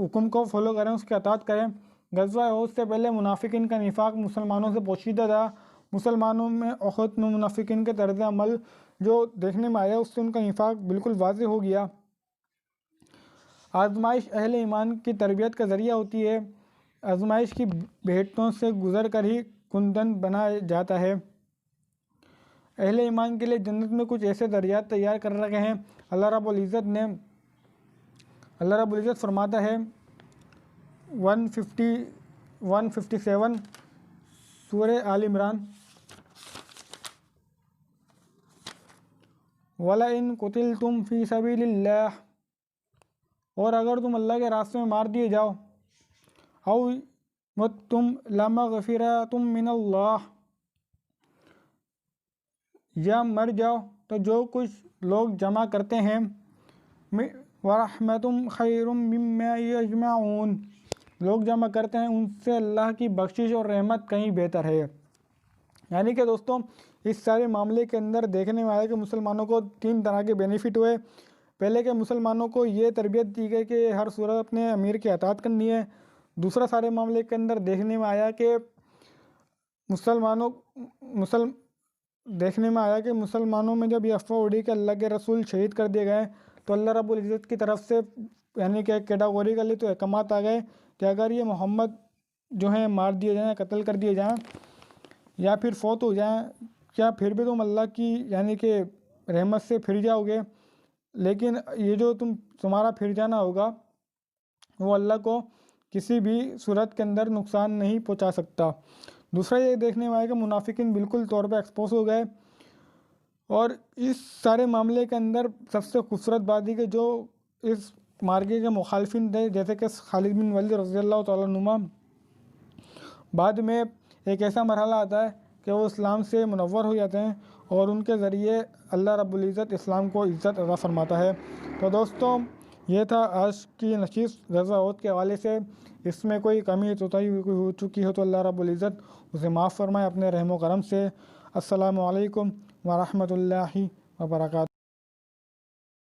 حکم کو فالو کریں، اس کی اطاعت کریں۔ غزوہ احد سے پہلے منافقین کا نفاق مسلمانوں سے پوشیدہ تھا۔ مسلمانوں میں احد میں منافقین کے طرز عمل جو دیکھنے میں آیا، اس سے ان کا نفاق بالکل واضح ہو گیا۔ آزمائش اہل ایمان کی تربیت کا ذریعہ ہوتی ہے، آزمائش کی بھیٹوں سے گزر کر ہی کندن بنا جاتا ہے۔ اہل ایمان کے لیے جنت میں کچھ ایسے درجات تیار کر رکھے ہیں۔ اللہ رب العزت فرماتا ہے 157 سورہ آل عمران، وَلَئِن قُتِلْتُمْ فِي سَبِيلِ اللَّهِ، اور اگر تم اللہ کے راستے میں مار دیے جاؤ، او مُتْتُمْ لَمَغْفِرَةٌ مِّنَ اللَّهِ، یا مر جاؤ تو جو کچھ لوگ جمع کرتے ہیں، وَرَحْمَةٌ خَيْرٌ مِّمَّا يَجْمَعُونَ، لوگ جمع کرتے ہیں، ان سے اللہ کی بخشش اور رحمت کہیں بہتر ہے۔ یعنی کہ دوستوں اس سارے معاملے کے اندر دیکھنے میں آیا کہ مسلمانوں کو 3 طرح کے بینیفٹ ہوئے۔ پہلے کہ مسلمانوں کو یہ تربیت دی گئی کہ ہر صورت اپنے امیر کی اطاعت کرنی ہے۔ دوسرا سارے معاملے کے اندر دیکھنے میں آیا کہ مسلمانوں میں جب یہ افواہ اڑی کہ اللہ کے رسول شہید کر دیے گئے، تو اللہ رب العزت کی طرف سے یعنی کہ کیٹاگوریکلی تو احکامات آ گئے کہ اگر یہ محمد جو ہیں مار دیے جائیں، قتل کر دیے جائیں یا پھر فوت ہو جائیں، کیا پھر بھی تم اللہ کی یعنی کہ رحمت سے پھر جاؤ گے؟ لیکن یہ جو تمہارا پھر جانا ہوگا وہ اللہ کو کسی بھی صورت کے اندر نقصان نہیں پہنچا سکتا۔ دوسرا یہ دیکھنے میں آیا کہ منافقین بالکل طور پہ ایکسپوز ہو گئے، اور اس سارے معاملے کے اندر سب سے خوبصورت بات یہ کہ جو اس مارکے کے مخالفین تھے، جیسے کہ خالد بن ولید رضی اللہ تعالیٰ عنہما، بعد میں ایک ایسا مرحلہ آتا ہے کہ وہ اسلام سے منور ہو جاتے ہیں، اور ان کے ذریعے اللہ رب العزت اسلام کو عزت عطا فرماتا ہے۔ تو دوستوں یہ تھا آج کی نشست غزوہ احد کے حوالے سے۔ اس میں کوئی کمی توتائی ہو چکی ہو تو اللہ رب العزت اسے معاف فرمائے اپنے رحم و کرم سے۔ السلام علیکم ورحمۃ اللہ وبرکاتہ۔